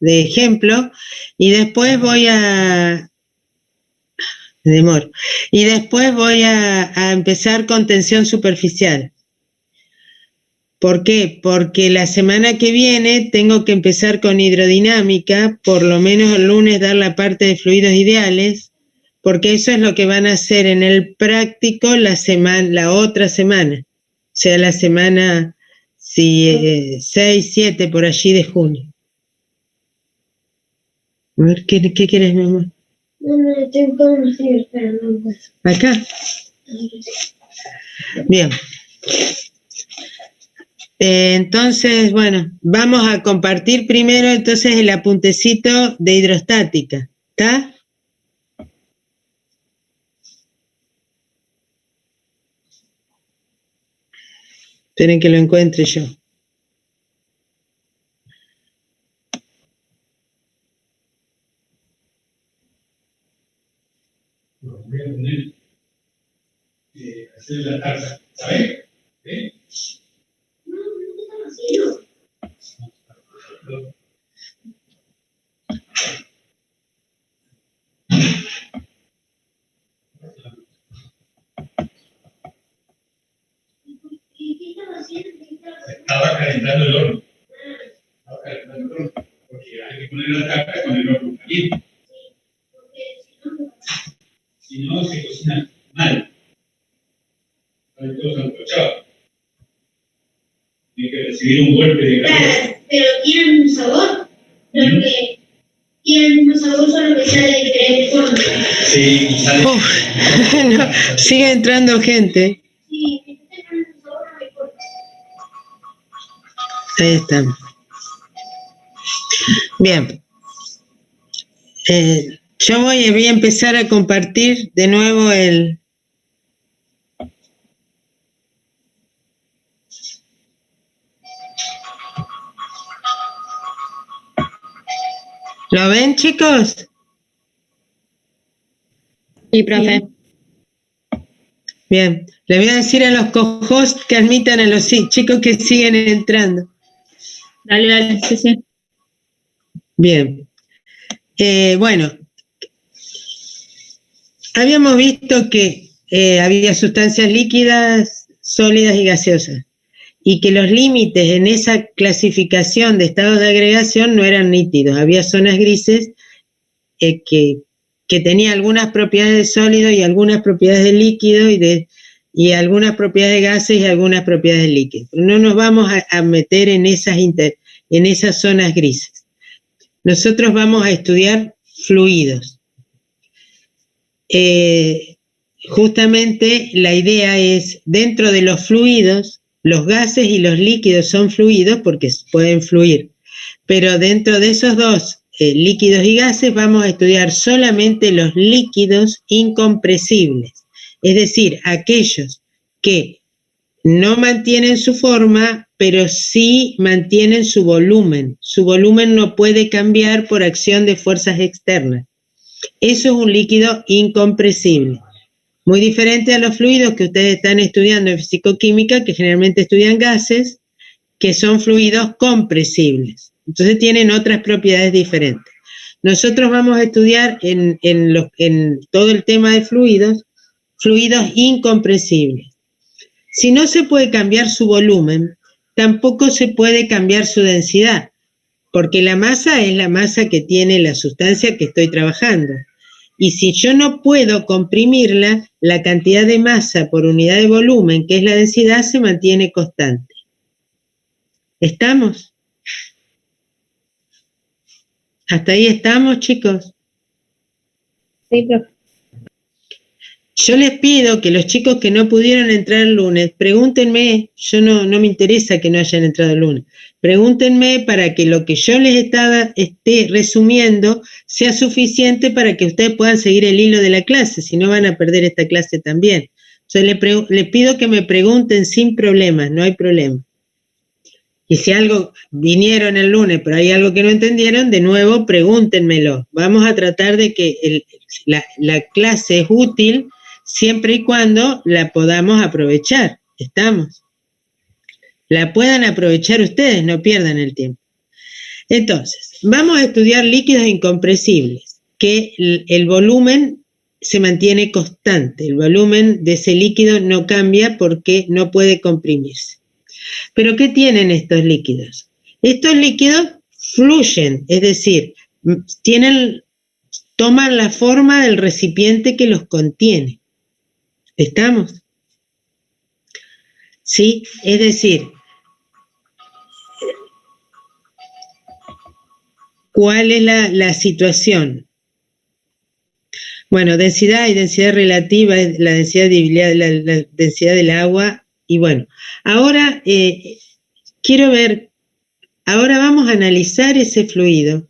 de ejemplo, y después voy a empezar con tensión superficial. ¿Por qué? Porque la semana que viene tengo que empezar con hidrodinámica, por lo menos el lunes dar la parte de fluidos ideales, porque eso es lo que van a hacer en el práctico la otra semana, o sea, la semana 6, 7 por allí de junio. A ver, ¿qué quieres, mi amor? No, estoy con unos libros, pero no puedo. ¿Acá? Bien. Entonces, bueno, vamos a compartir primero entonces el apuntecito de hidrostática, ¿está? Esperen que lo encuentre yo. Voy a poner, hacer la taza, ¿sabes? ¿Eh? Estaba calentando el horno. Porque hay que poner la tapa con el horno caliente. Si no, se cocina mal. Hay todos ancochados. Tiene que recibir un golpe de calor. Pero tienen un sabor. Porque tienen el mismo sabor, solo que sale de diferente forma. Sí, sale. No, sigue entrando gente. Sí, si tú tenés un sabor, no me importa. Ahí estamos. Bien. Yo voy a empezar a compartir de nuevo el... ¿Lo ven, chicos? Sí, profe. Bien. Le voy a decir a los co-hosts que admitan a los chicos que siguen entrando. Dale, sí, sí. Bien. Bueno, habíamos visto que había sustancias líquidas, sólidas y gaseosas, y que los límites en esa clasificación de estados de agregación no eran nítidos. Había zonas grises que tenían algunas propiedades de sólido y algunas propiedades de líquido y algunas propiedades de gases y algunas propiedades de líquido. No nos vamos a meter en esas zonas grises. Nosotros vamos a estudiar fluidos. Justamente la idea es, dentro de los fluidos, los gases y los líquidos son fluidos porque pueden fluir, pero dentro de esos dos, líquidos y gases, vamos a estudiar solamente los líquidos incompresibles, es decir, aquellos que no mantienen su forma, pero sí mantienen su volumen. Su volumen no puede cambiar por acción de fuerzas externas. Eso es un líquido incompresible. Muy diferente a los fluidos que ustedes están estudiando en fisicoquímica, que generalmente estudian gases, que son fluidos compresibles. Entonces tienen otras propiedades diferentes. Nosotros vamos a estudiar en todo el tema de fluidos incompresibles. Si no se puede cambiar su volumen, tampoco se puede cambiar su densidad, porque la masa es la masa que tiene la sustancia que estoy trabajando. Y si yo no puedo comprimirla, la cantidad de masa por unidad de volumen, que es la densidad, se mantiene constante. ¿Estamos? ¿Hasta ahí estamos, chicos? Sí, profe. Yo les pido que los chicos que no pudieron entrar el lunes, pregúntenme, yo no me interesa que no hayan entrado el lunes, pregúntenme para que lo que yo les esté resumiendo sea suficiente para que ustedes puedan seguir el hilo de la clase, si no van a perder esta clase también. Yo les pido que me pregunten sin problemas, no hay problema. Y si algo vinieron el lunes, pero hay algo que no entendieron, de nuevo pregúntenmelo. Vamos a tratar de que la clase es útil siempre y cuando la podamos aprovechar. ¿Estamos? La puedan aprovechar ustedes, no pierdan el tiempo. Entonces, vamos a estudiar líquidos incompresibles, que el volumen se mantiene constante, el volumen de ese líquido no cambia porque no puede comprimirse. ¿Pero qué tienen estos líquidos? Estos líquidos fluyen, es decir, toman la forma del recipiente que los contiene. ¿Estamos? ¿Sí? Es decir, ¿cuál es la situación? Bueno, densidad y densidad relativa es la densidad la densidad del agua. Y bueno, ahora quiero ver, ahora vamos a analizar ese fluido.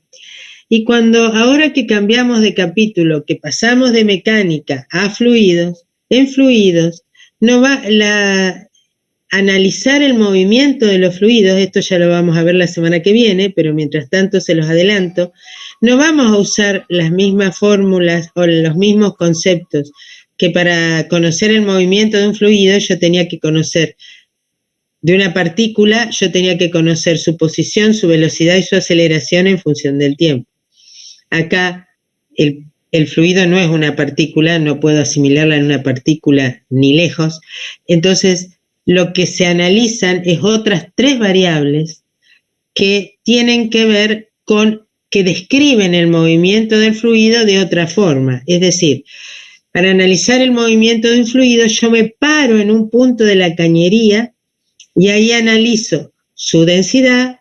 Y ahora que cambiamos de capítulo, que pasamos de mecánica a fluidos, en fluidos, no va analizar el movimiento de los fluidos, esto ya lo vamos a ver la semana que viene, pero mientras tanto se los adelanto, no vamos a usar las mismas fórmulas o los mismos conceptos que para conocer el movimiento de un fluido yo tenía que conocer de una partícula, yo tenía que conocer su posición, su velocidad y su aceleración en función del tiempo. Acá el fluido no es una partícula, no puedo asimilarla en una partícula ni lejos, entonces lo que se analizan es otras 3 variables que tienen que ver con que describen el movimiento del fluido de otra forma. Es decir, para analizar el movimiento de un fluido yo me paro en un punto de la cañería y ahí analizo su densidad,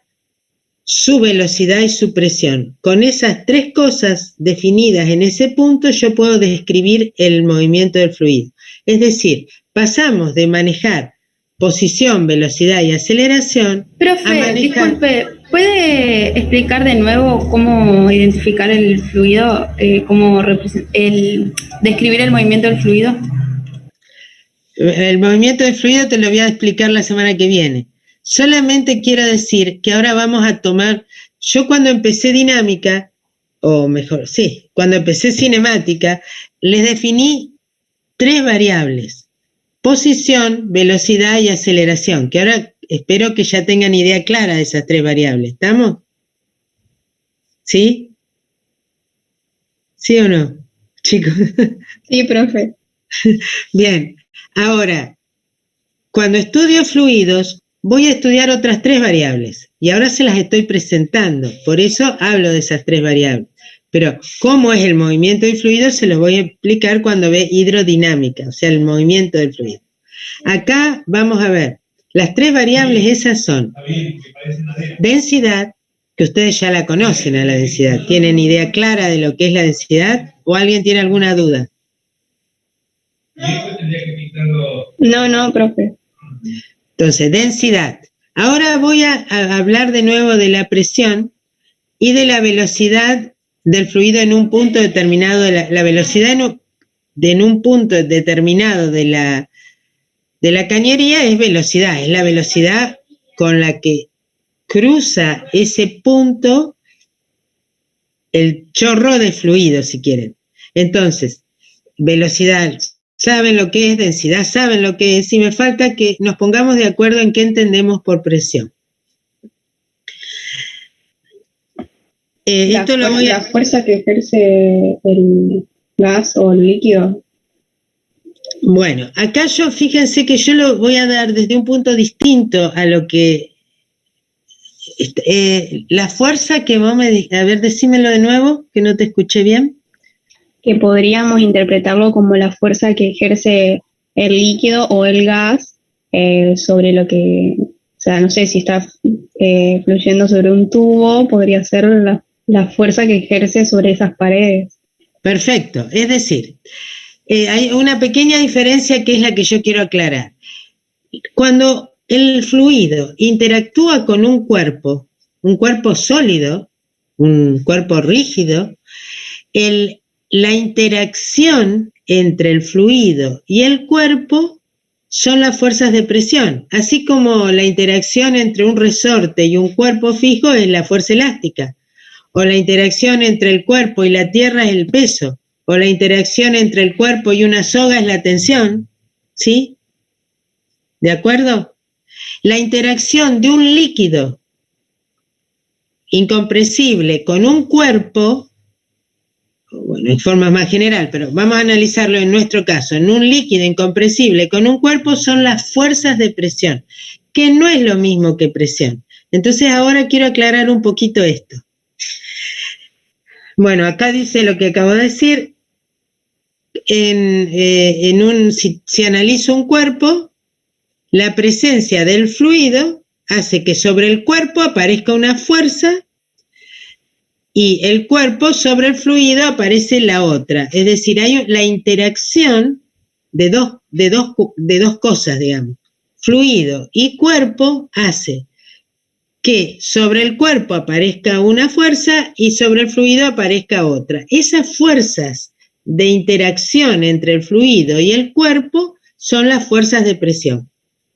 su velocidad y su presión. Con esas 3 cosas definidas en ese punto yo puedo describir el movimiento del fluido. Es decir, pasamos de manejar posición, velocidad y aceleración. Profe, disculpe, ¿puede explicar de nuevo cómo identificar el fluido, cómo describir el movimiento del fluido? El movimiento del fluido te lo voy a explicar la semana que viene. Solamente quiero decir que ahora vamos a tomar, yo cuando empecé dinámica, o mejor, sí, cuando empecé cinemática, les definí 3 variables. Posición, velocidad y aceleración, que ahora espero que ya tengan idea clara de esas 3 variables. ¿Estamos? ¿Sí? ¿Sí o no, chicos? Sí, profe. Bien, ahora, cuando estudio fluidos, voy a estudiar otras 3 variables, y ahora se las estoy presentando, por eso hablo de esas 3 variables. Pero cómo es el movimiento del fluido se los voy a explicar cuando ve hidrodinámica, o sea, el movimiento del fluido. Acá vamos a ver, las 3 variables esas son densidad, que ustedes ya la conocen a la densidad. ¿Tienen idea clara de lo que es la densidad o alguien tiene alguna duda? No, profe. Entonces, densidad. Ahora voy a hablar de nuevo de la presión y de la velocidad del fluido en un punto determinado, la velocidad en un punto determinado de la cañería es velocidad, es la velocidad con la que cruza ese punto el chorro de fluido, si quieren. Entonces, velocidad, saben lo que es, densidad, saben lo que es, y me falta que nos pongamos de acuerdo en qué entendemos por presión. La fuerza que ejerce el gas o el líquido. Bueno, acá fíjense que yo lo voy a dar desde un punto distinto a lo que... la fuerza que vos a ver, decímelo de nuevo, que no te escuché bien. Que podríamos interpretarlo como la fuerza que ejerce el líquido o el gas sobre lo que... O sea, no sé si está fluyendo sobre un tubo, podría ser la fuerza que ejerce sobre esas paredes. Perfecto, es decir, hay una pequeña diferencia que es la que yo quiero aclarar. Cuando el fluido interactúa con un cuerpo sólido, un cuerpo rígido, la interacción entre el fluido y el cuerpo son las fuerzas de presión, así como la interacción entre un resorte y un cuerpo fijo es la fuerza elástica, o la interacción entre el cuerpo y la tierra es el peso, o la interacción entre el cuerpo y una soga es la tensión, ¿sí? ¿De acuerdo? La interacción de un líquido incompresible con un cuerpo, bueno, en forma más general, pero vamos a analizarlo en nuestro caso, en un líquido incompresible con un cuerpo son las fuerzas de presión, que no es lo mismo que presión. Entonces ahora quiero aclarar un poquito esto. Bueno, acá dice lo que acabo de decir. Si analizo un cuerpo, la presencia del fluido hace que sobre el cuerpo aparezca una fuerza y el cuerpo sobre el fluido aparece la otra. Es decir, hay la interacción de dos cosas, digamos. Fluido y cuerpo hace que sobre el cuerpo aparezca una fuerza y sobre el fluido aparezca otra. Esas fuerzas de interacción entre el fluido y el cuerpo son las fuerzas de presión.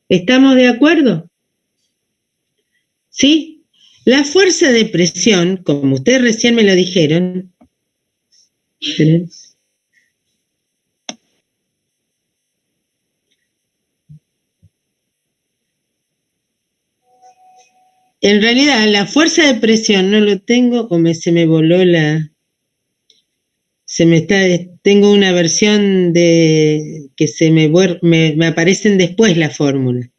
¿Estamos de acuerdo? ¿Sí? La fuerza de presión, como ustedes recién me lo dijeron, en realidad la fuerza de presión no lo tengo o se me voló tengo una versión de que me aparecen después la fórmula.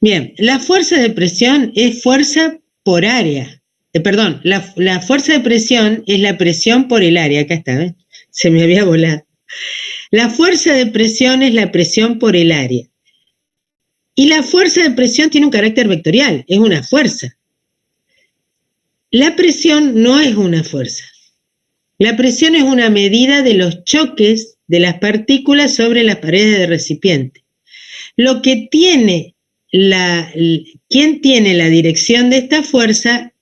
Bien, la fuerza de presión es fuerza por área. Perdón, la fuerza de presión es la presión por el área. Acá está, ¿ves? Se me había volado. La fuerza de presión es la presión por el área. Y la fuerza de presión tiene un carácter vectorial, es una fuerza. La presión no es una fuerza. La presión es una medida de los choques de las partículas sobre las paredes del recipiente. Lo que tiene ¿quién tiene la dirección de esta fuerza?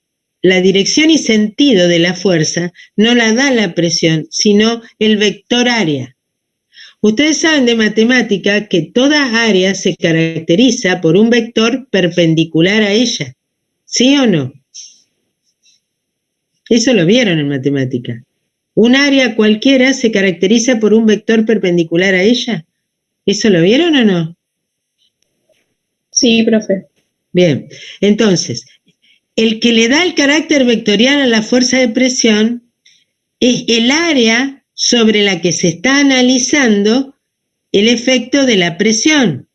La dirección y sentido de la fuerza no la da la presión, sino el vector área. Ustedes saben de matemática que toda área se caracteriza por un vector perpendicular a ella. ¿Sí o no? Eso lo vieron en matemática. Un área cualquiera se caracteriza por un vector perpendicular a ella. ¿Eso lo vieron o no? Sí, profe. Bien, entonces, el que le da el carácter vectorial a la fuerza de presión es el área sobre la que se está analizando el efecto de la presión.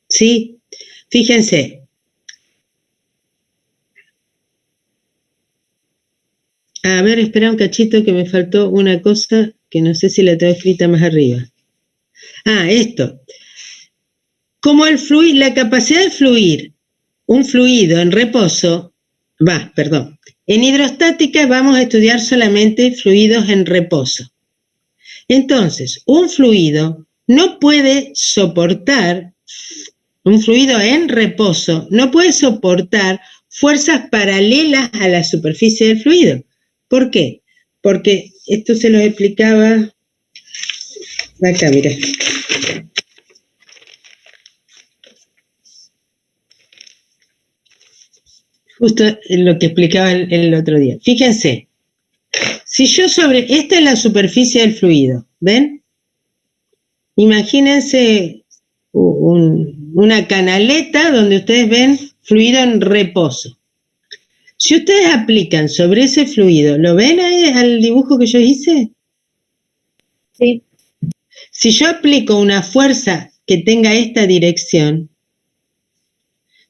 ¿Sí? Fíjense. A ver, espera un cachito que me faltó una cosa que no sé si la tengo escrita más arriba. Esto. Como la capacidad de fluir un fluido en reposo, en hidrostática vamos a estudiar solamente fluidos en reposo. Entonces, un fluido no puede soportar, un fluido en reposo no puede soportar fuerzas paralelas a la superficie del fluido. ¿Por qué? Porque esto se lo explicaba acá, mira. Justo lo que explicaba el otro día. Fíjense, si yo esta es la superficie del fluido, ¿ven? Imagínense una canaleta donde ustedes ven fluido en reposo. Si ustedes aplican sobre ese fluido, ¿lo ven ahí al dibujo que yo hice? Sí. Si yo aplico una fuerza que tenga esta dirección,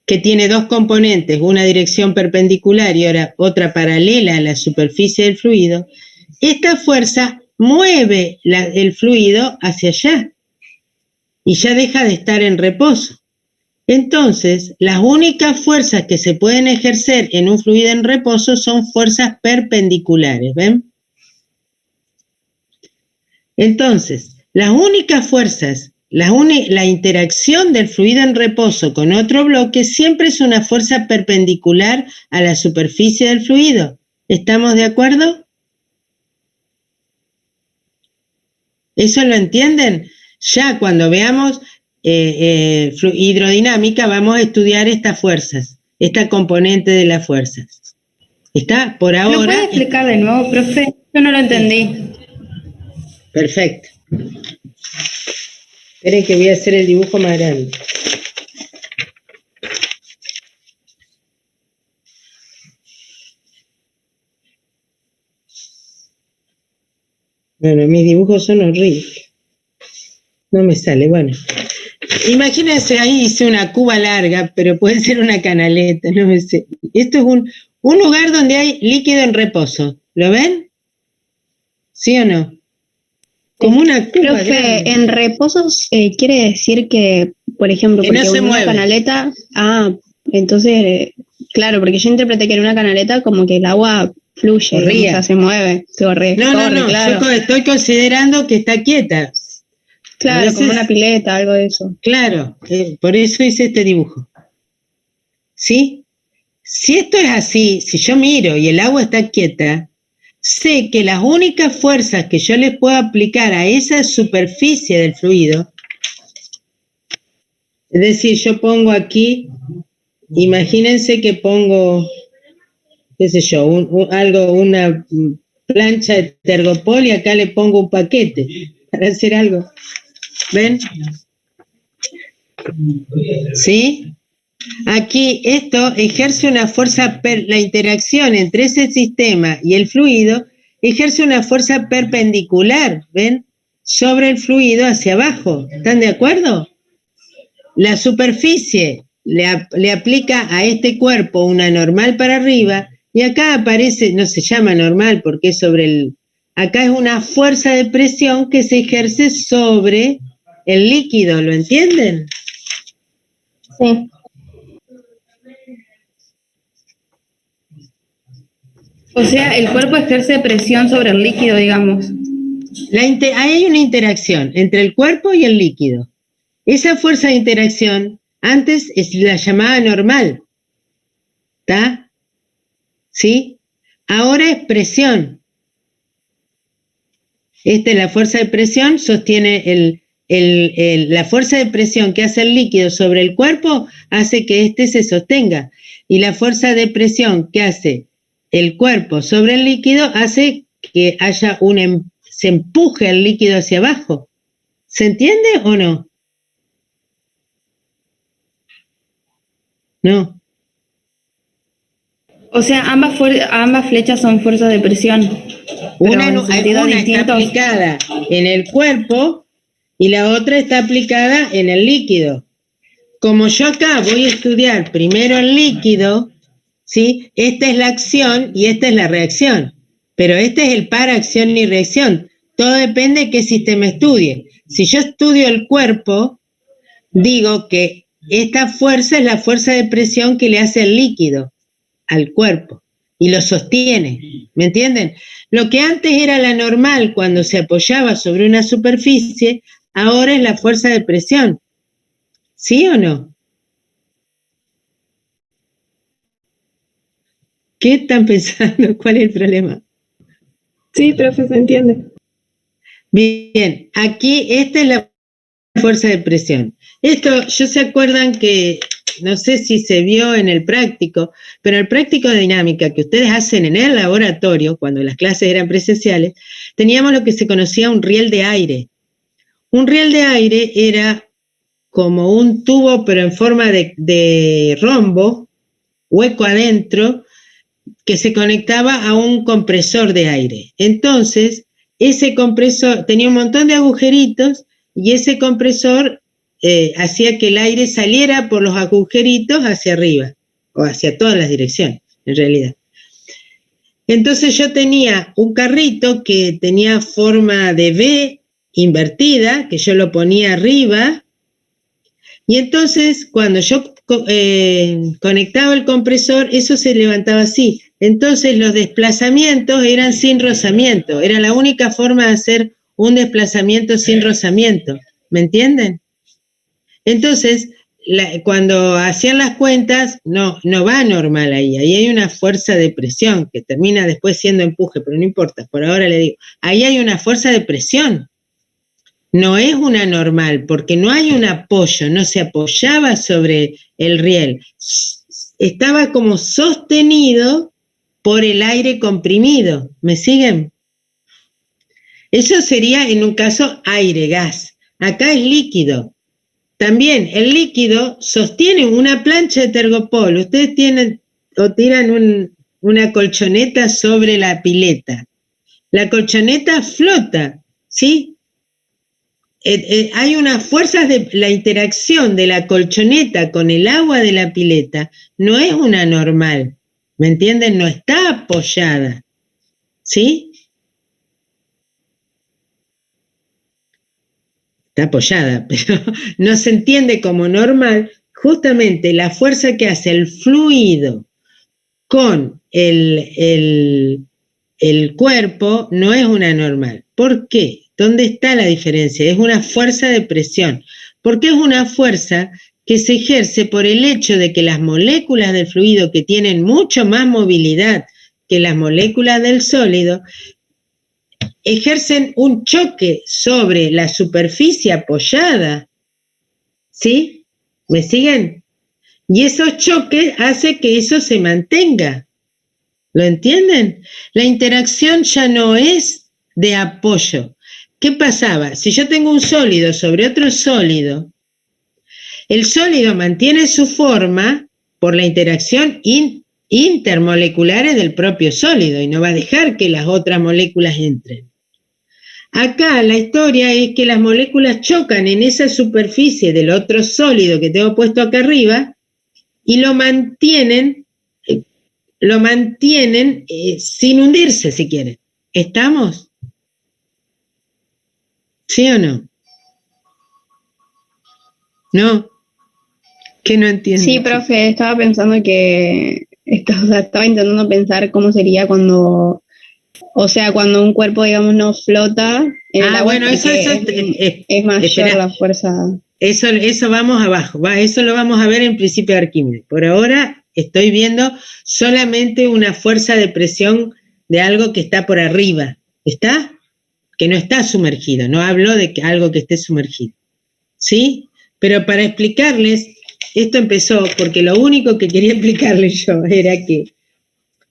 que tiene dos componentes, una dirección perpendicular y otra paralela a la superficie del fluido, esta fuerza mueve el fluido hacia allá y ya deja de estar en reposo. Entonces, las únicas fuerzas que se pueden ejercer en un fluido en reposo son fuerzas perpendiculares, ¿ven? Entonces, las únicas fuerzas, la interacción del fluido en reposo con otro bloque siempre es una fuerza perpendicular a la superficie del fluido. ¿Estamos de acuerdo? ¿Eso lo entienden? Ya cuando veamos hidrodinámica vamos a estudiar estas fuerzas, esta componente de las fuerzas. ¿Está? Por ahora... ¿Lo puede explicar de nuevo, profe? Yo no lo entendí. Perfecto. Esperen que voy a hacer el dibujo más grande. Bueno, mis dibujos son horribles. No me sale, bueno. Imagínense, ahí hice una cuba larga, pero puede ser una canaleta, no me sé. Esto es un lugar donde hay líquido en reposo. ¿Lo ven? ¿Sí o no? Como una cuba Profe, grande. en reposo quiere decir que, por ejemplo, Que porque no se una mueve. canaleta, entonces, claro, porque yo interpreté que en una canaleta como que el agua fluye, Corría. o sea, se mueve, corre, No, claro. yo estoy considerando que está quieta. Claro, A veces, como una pileta, algo de eso. claro, por eso hice este dibujo. ¿Sí? Si esto es así, si yo miro y el agua está quieta, sé que las únicas fuerzas que yo le puedo aplicar a esa superficie del fluido, es decir, yo pongo aquí, imagínense que pongo, qué sé yo, una plancha de tergopol y acá le pongo un paquete para hacer algo. ¿Ven? ¿Sí? Aquí esto ejerce una fuerza, la interacción entre ese sistema y el fluido ejerce una fuerza perpendicular, ¿ven? Sobre el fluido hacia abajo. ¿Están de acuerdo? La superficie le aplica a este cuerpo una normal para arriba y acá aparece, no se llama normal porque es sobre el... Acá es una fuerza de presión que se ejerce sobre el líquido, ¿lo entienden? Sí. O sea, el cuerpo ejerce presión sobre el líquido, digamos. Ahí hay una interacción entre el cuerpo y el líquido. Esa fuerza de interacción antes la llamaba normal. ¿Está? ¿Sí? Ahora es presión. Esta es la fuerza de presión, sostiene la fuerza de presión que hace el líquido sobre el cuerpo hace que éste se sostenga. Y la fuerza de presión que hace el cuerpo sobre el líquido hace que haya se empuje el líquido hacia abajo. ¿Se entiende o no? No. O sea, ambas flechas son fuerzas de presión. Una Sentidos está distintos. aplicada en el cuerpo y la otra está aplicada en el líquido. Como yo acá voy a estudiar primero el líquido, ¿sí? Esta es la acción y esta es la reacción. Pero este es el par acción y reacción. Todo depende de qué sistema estudie. Si yo estudio el cuerpo, digo que esta fuerza es la fuerza de presión que le hace el líquido al cuerpo y lo sostiene, ¿me entienden? Lo que antes era la normal cuando se apoyaba sobre una superficie, ahora es la fuerza de presión. ¿Sí o no? ¿Qué están pensando? ¿Cuál es el problema? Sí, profe, se entiende. Bien, aquí esta es la fuerza de presión. Esto, ¿yo se acuerdan que, no sé si se vio en el práctico, pero el práctico de dinámica que ustedes hacen en el laboratorio, cuando las clases eran presenciales, teníamos lo que se conocía un riel de aire. Un riel de aire era como un tubo, pero en forma de rombo, hueco adentro, que se conectaba a un compresor de aire. Entonces, ese compresor tenía un montón de agujeritos y ese compresor hacía que el aire saliera por los agujeritos hacia arriba, o hacia todas las direcciones, en realidad. Entonces yo tenía un carrito que tenía forma de V invertida, que yo lo ponía arriba, y entonces cuando yo conectaba el compresor, eso se levantaba así. Entonces los desplazamientos eran sin rozamiento, era la única forma de hacer un desplazamiento sin rozamiento, ¿me entienden? Entonces, cuando hacían las cuentas, no va normal ahí hay una fuerza de presión que termina después siendo empuje, pero no importa, por ahora le digo, ahí hay una fuerza de presión. No es una normal, porque no hay un apoyo, no se apoyaba sobre el riel. Estaba como sostenido por el aire comprimido. ¿Me siguen? Eso sería en un caso aire, gas. Acá es líquido. También el líquido sostiene una plancha de tergopol. Ustedes tienen o tiran una colchoneta sobre la pileta. La colchoneta flota. ¿sí? Hay unas fuerzas de la interacción de la colchoneta con el agua de la pileta, no es una normal, ¿me entienden? No está apoyada, ¿sí? Está apoyada, pero no se entiende como normal justamente la fuerza que hace el fluido con el cuerpo no es una normal. ¿Por qué? ¿Dónde está la diferencia? Es una fuerza de presión, porque es una fuerza que se ejerce por el hecho de que las moléculas del fluido, que tienen mucho más movilidad que las moléculas del sólido, ejercen un choque sobre la superficie apoyada, ¿sí? ¿Me siguen? Y esos choques hacen que eso se mantenga. ¿Lo entienden? La interacción ya no es de apoyo. ¿Qué pasaba? Si yo tengo un sólido sobre otro sólido, el sólido mantiene su forma por la interacción intermolecular del propio sólido y no va a dejar que las otras moléculas entren. Acá la historia es que las moléculas chocan en esa superficie del otro sólido que tengo puesto acá arriba y lo mantienen sin hundirse, si quieren. ¿Estamos? ¿Sí o no? ¿No? ¿Qué no entiendo? Sí, profe, estaba pensando que, o sea, estaba intentando pensar cómo sería cuando, o sea, cuando un cuerpo, digamos, no flota en el agua, bueno, eso es mayor espera, la fuerza. Eso vamos abajo, eso lo vamos a ver en principio de Arquímedes. Por ahora estoy viendo solamente una fuerza de presión de algo que está por arriba, ¿está? Que no está sumergido, no hablo de algo que esté sumergido, ¿sí? Pero para explicarles, esto empezó porque lo único que quería explicarles yo era que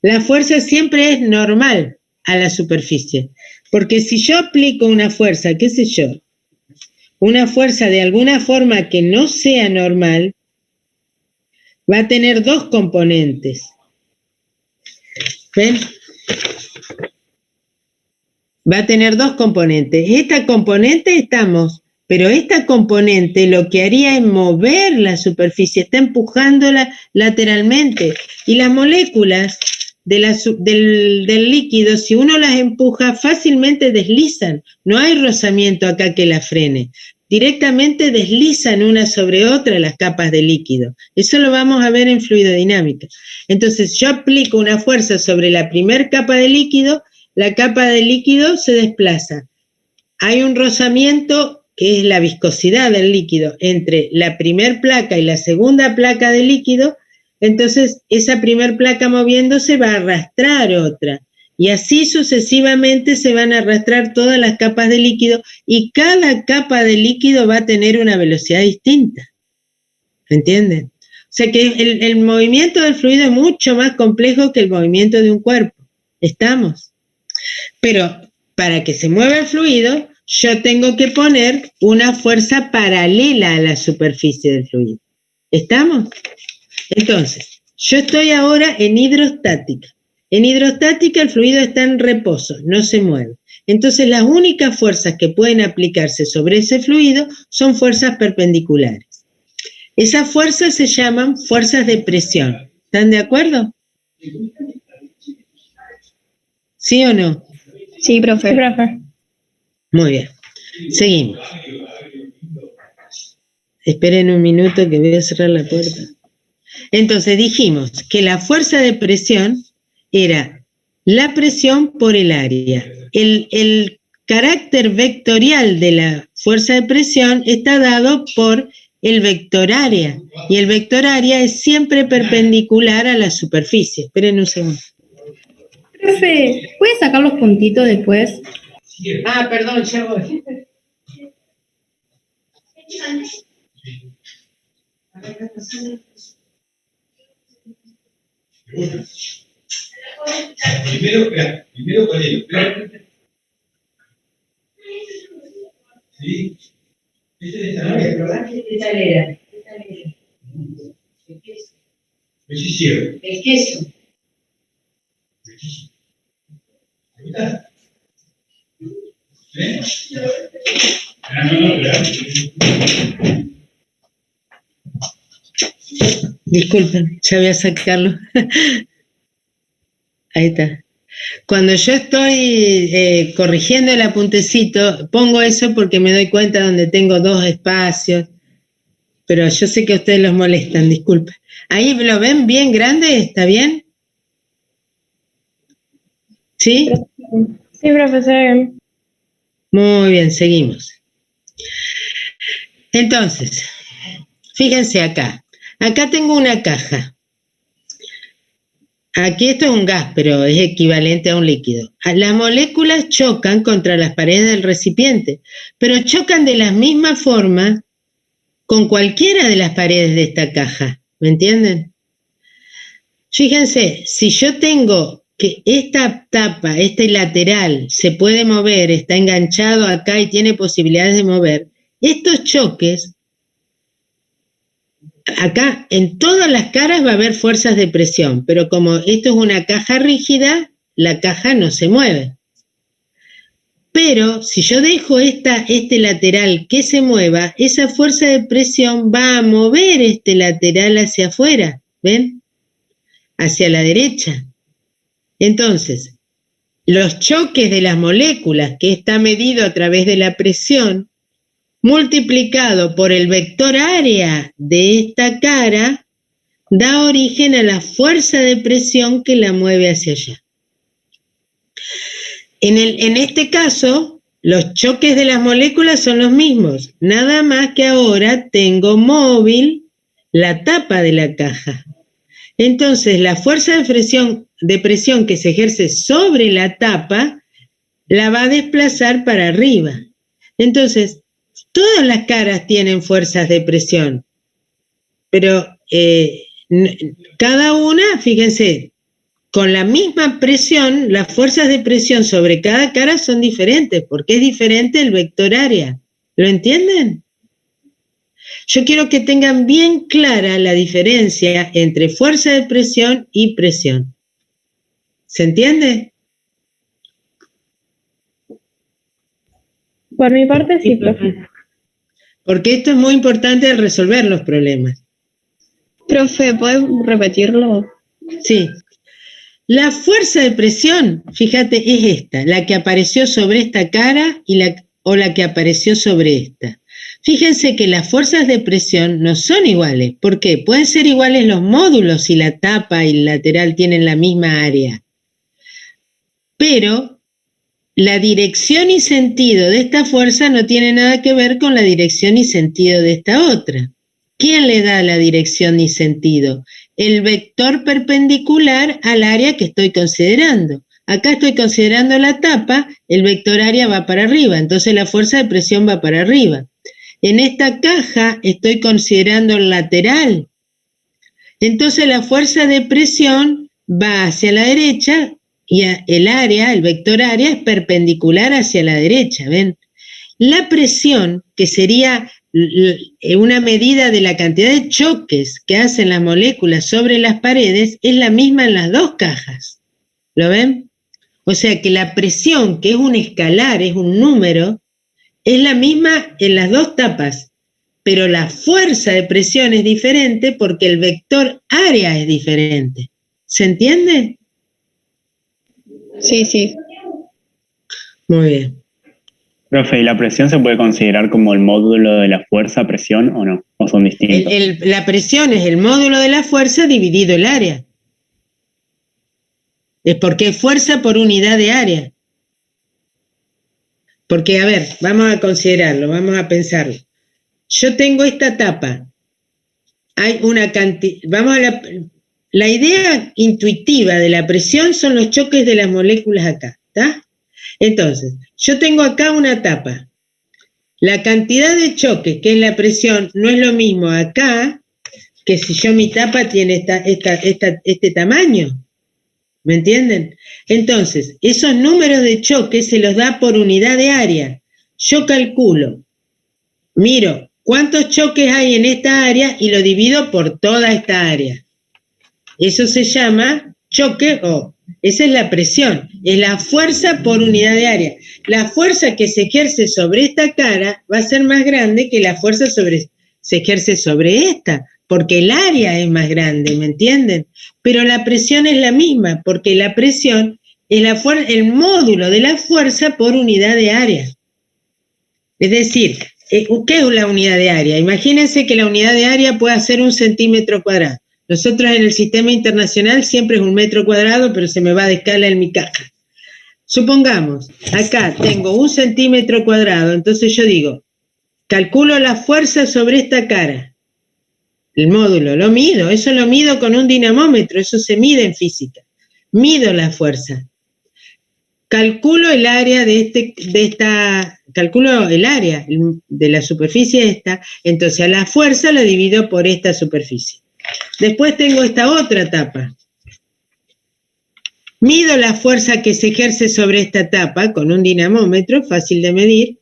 la fuerza siempre es normal a la superficie, porque si yo aplico una fuerza, qué sé yo, una fuerza de alguna forma que no sea normal, va a tener dos componentes. ¿Ven? Va a tener dos componentes. Esta componente pero esta componente lo que haría es mover la superficie, está empujándola lateralmente. Y las moléculas del líquido, si uno las empuja, fácilmente deslizan. No hay rozamiento acá que la frene. Directamente deslizan una sobre otra las capas de líquido. Eso lo vamos a ver en fluidodinámica. Entonces, yo aplico una fuerza sobre la primera capa de líquido, la capa de líquido se desplaza. Hay un rozamiento, que es la viscosidad del líquido, entre la primer placa y la segunda placa de líquido, entonces esa primer placa moviéndose va a arrastrar otra. Y así sucesivamente se van a arrastrar todas las capas de líquido y cada capa de líquido va a tener una velocidad distinta. ¿Entienden? O sea que el movimiento del fluido es mucho más complejo que el movimiento de un cuerpo. ¿Estamos? Pero para que se mueva el fluido, yo tengo que poner una fuerza paralela a la superficie del fluido. ¿Estamos? Entonces, yo estoy ahora en hidrostática. En hidrostática el fluido está en reposo, no se mueve. Entonces, las únicas fuerzas que pueden aplicarse sobre ese fluido son fuerzas perpendiculares. Esas fuerzas se llaman fuerzas de presión. ¿Están de acuerdo? ¿Sí o no? Sí, profe. Muy bien. Seguimos. Esperen un minuto que voy a cerrar la puerta. Entonces dijimos que la fuerza de presión era la presión por el área. El carácter vectorial de la fuerza de presión está dado por el vector área. Y el vector área es siempre perpendicular a la superficie. Esperen un segundo. Profe, ¿puede sacar los puntitos después? Perdón, ya voy. Primero con él. ¿Sí? ¿Ese es ¿Qué tal era? el El queso. ¿Te gusta? ¿Eh? No, Disculpen, ya voy a sacarlo. Ahí está. Cuando yo estoy corrigiendo el apuntecito, pongo eso porque me doy cuenta donde tengo dos espacios, pero yo sé que a ustedes los molestan, disculpen. ¿Ahí lo ven bien grande? ¿Está bien? ¿Sí? Sí, profesor. Muy bien, seguimos. Entonces, fíjense acá. Acá tengo una caja. Aquí esto es un gas, pero es equivalente a un líquido. Las moléculas chocan contra las paredes del recipiente, pero chocan de la misma forma con cualquiera de las paredes de esta caja. ¿Me entienden? Fíjense, si yo tengo que esta tapa, este lateral, se puede mover, está enganchado acá y tiene posibilidades de mover, estos choques, acá en todas las caras va a haber fuerzas de presión, pero como esto es una caja rígida, la caja no se mueve. Pero si yo dejo este lateral que se mueva, esa fuerza de presión va a mover este lateral hacia afuera, ¿ven? Hacia la derecha. Entonces, los choques de las moléculas, que está medido a través de la presión, multiplicado por el vector área de esta cara, da origen a la fuerza de presión que la mueve hacia allá. En este caso, los choques de las moléculas son los mismos, nada más que ahora tengo móvil la tapa de la caja. Entonces, la fuerza de presión que se ejerce sobre la tapa la va a desplazar para arriba. Entonces, todas las caras tienen fuerzas de presión, pero cada una, fíjense, con la misma presión, las fuerzas de presión sobre cada cara son diferentes, porque es diferente el vector área. ¿Lo entienden? Yo quiero que tengan bien clara la diferencia entre fuerza de presión y presión. ¿Se entiende? Por mi parte, sí, profe. Porque esto es muy importante al resolver los problemas. Profe, ¿puedes repetirlo? Sí. La fuerza de presión, fíjate, es esta, la que apareció sobre esta cara o la que apareció sobre esta. Fíjense que las fuerzas de presión no son iguales. ¿Por qué? Pueden ser iguales los módulos si la tapa y el lateral tienen la misma área. Pero la dirección y sentido de esta fuerza no tiene nada que ver con la dirección y sentido de esta otra. ¿Quién le da la dirección y sentido? El vector perpendicular al área que estoy considerando. Acá estoy considerando la tapa, el vector área va para arriba, entonces la fuerza de presión va para arriba. En esta caja estoy considerando el lateral, entonces la fuerza de presión va hacia la derecha y el área, el vector área, es perpendicular hacia la derecha, ¿ven? La presión, que sería una medida de la cantidad de choques que hacen las moléculas sobre las paredes, es la misma en las dos cajas. ¿Lo ven? O sea que la presión, que es un escalar, es un número, es la misma en las dos tapas, pero la fuerza de presión es diferente porque el vector área es diferente. ¿Se entiende? Sí, sí. Muy bien. Profe, ¿y la presión se puede considerar como el módulo de la fuerza presión o no? ¿O son distintos? La presión es el módulo de la fuerza dividido el área. Es porque es fuerza por unidad de área. Porque, a ver, vamos a considerarlo, vamos a pensarlo. Yo tengo esta tapa. Hay una cantidad... Vamos a la idea intuitiva de la presión son los choques de las moléculas acá, ¿está? Entonces, yo tengo acá una tapa. La cantidad de choques, que es la presión, no es lo mismo acá que si yo mi tapa tiene este tamaño. ¿Me entienden? Entonces, esos números de choques se los da por unidad de área. Yo calculo, miro cuántos choques hay en esta área y lo divido por toda esta área. Eso se llama choque o Esa es la presión, es la fuerza por unidad de área. La fuerza que se ejerce sobre esta cara va a ser más grande que la fuerza se ejerce sobre esta, porque el área es más grande, ¿me entienden? Pero la presión es la misma, porque la presión es el módulo de la fuerza por unidad de área. Es decir, ¿qué es la unidad de área? Imagínense que la unidad de área puede ser 1 centímetro cuadrado. Nosotros en el sistema internacional siempre es 1 metro cuadrado, pero se me va de escala en mi caja. Supongamos, acá tengo 1 centímetro cuadrado, entonces yo digo, calculo la fuerza sobre esta cara. El módulo, lo mido, eso lo mido con un dinamómetro, eso se mide en física. Mido la fuerza. Calculo el área calculo el área de la superficie esta, entonces a la fuerza la divido por esta superficie. Después tengo esta otra tapa. Mido la fuerza que se ejerce sobre esta tapa con un dinamómetro, fácil de medir,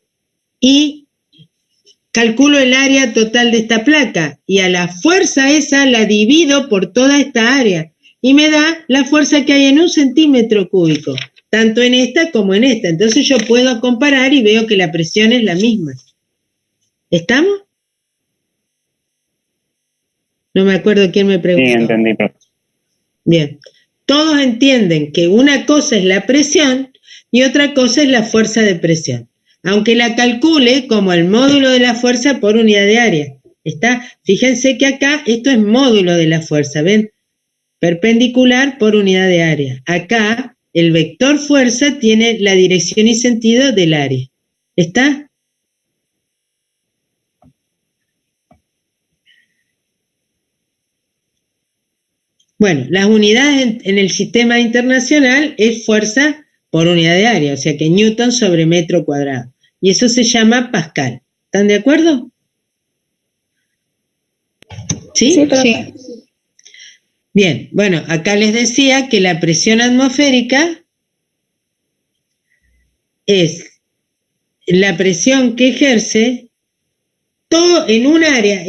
y calculo el área total de esta placa, y a la fuerza esa la divido por toda esta área, y me da la fuerza que hay en 1 centímetro cúbico, tanto en esta como en esta. Entonces yo puedo comparar y veo que la presión es la misma. ¿Estamos? No me acuerdo quién me preguntó. Sí, entendí, profe. Bien. Todos entienden que una cosa es la presión y otra cosa es la fuerza de presión, aunque la calcule como el módulo de la fuerza por unidad de área. ¿Está? Fíjense que acá esto es módulo de la fuerza, ¿ven? Perpendicular por unidad de área. Acá el vector fuerza tiene la dirección y sentido del área. ¿Está? Bueno, las unidades en el sistema internacional es fuerza por unidad de área, o sea que Newton sobre metro cuadrado. Y eso se llama Pascal. ¿Están de acuerdo? ¿Sí? Sí, profe. Bien, bueno, acá les decía que la presión atmosférica es la presión que ejerce todo en un área,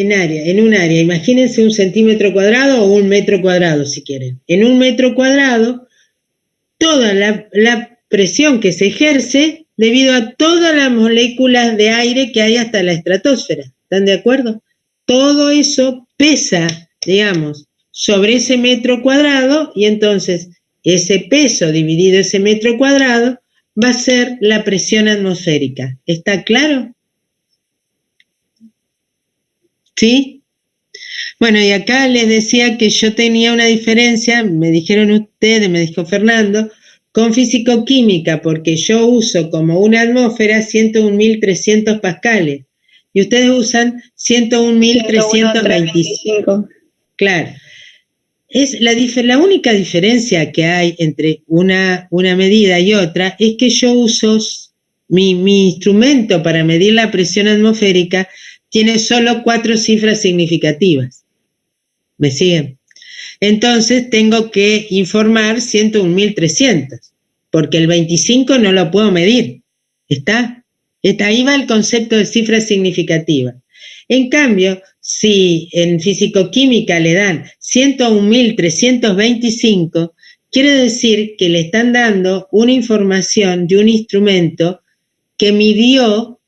imagínense 1 centímetro cuadrado o 1 metro cuadrado si quieren. En 1 metro cuadrado, toda la presión que se ejerce debido a todas las moléculas de aire que hay hasta la estratosfera. ¿Están de acuerdo? Todo eso pesa, digamos, sobre ese metro cuadrado y entonces ese peso dividido ese metro cuadrado va a ser la presión atmosférica. ¿Está claro? ¿Sí? Bueno, y acá les decía que yo tenía una diferencia, me dijeron ustedes, me dijo Fernando, con físico-química, porque yo uso como una atmósfera 101.300 pascales, y ustedes usan 101.325. Claro. Es la única diferencia que hay entre una medida y otra es que yo uso mi instrumento para medir la presión atmosférica tiene solo 4 cifras significativas. ¿Me siguen? Entonces tengo que informar 101.300, porque el 25 no lo puedo medir. ¿Está? Ahí va el concepto de cifra significativa. En cambio, si en fisicoquímica le dan 101.325, quiere decir que le están dando una información de un instrumento que midió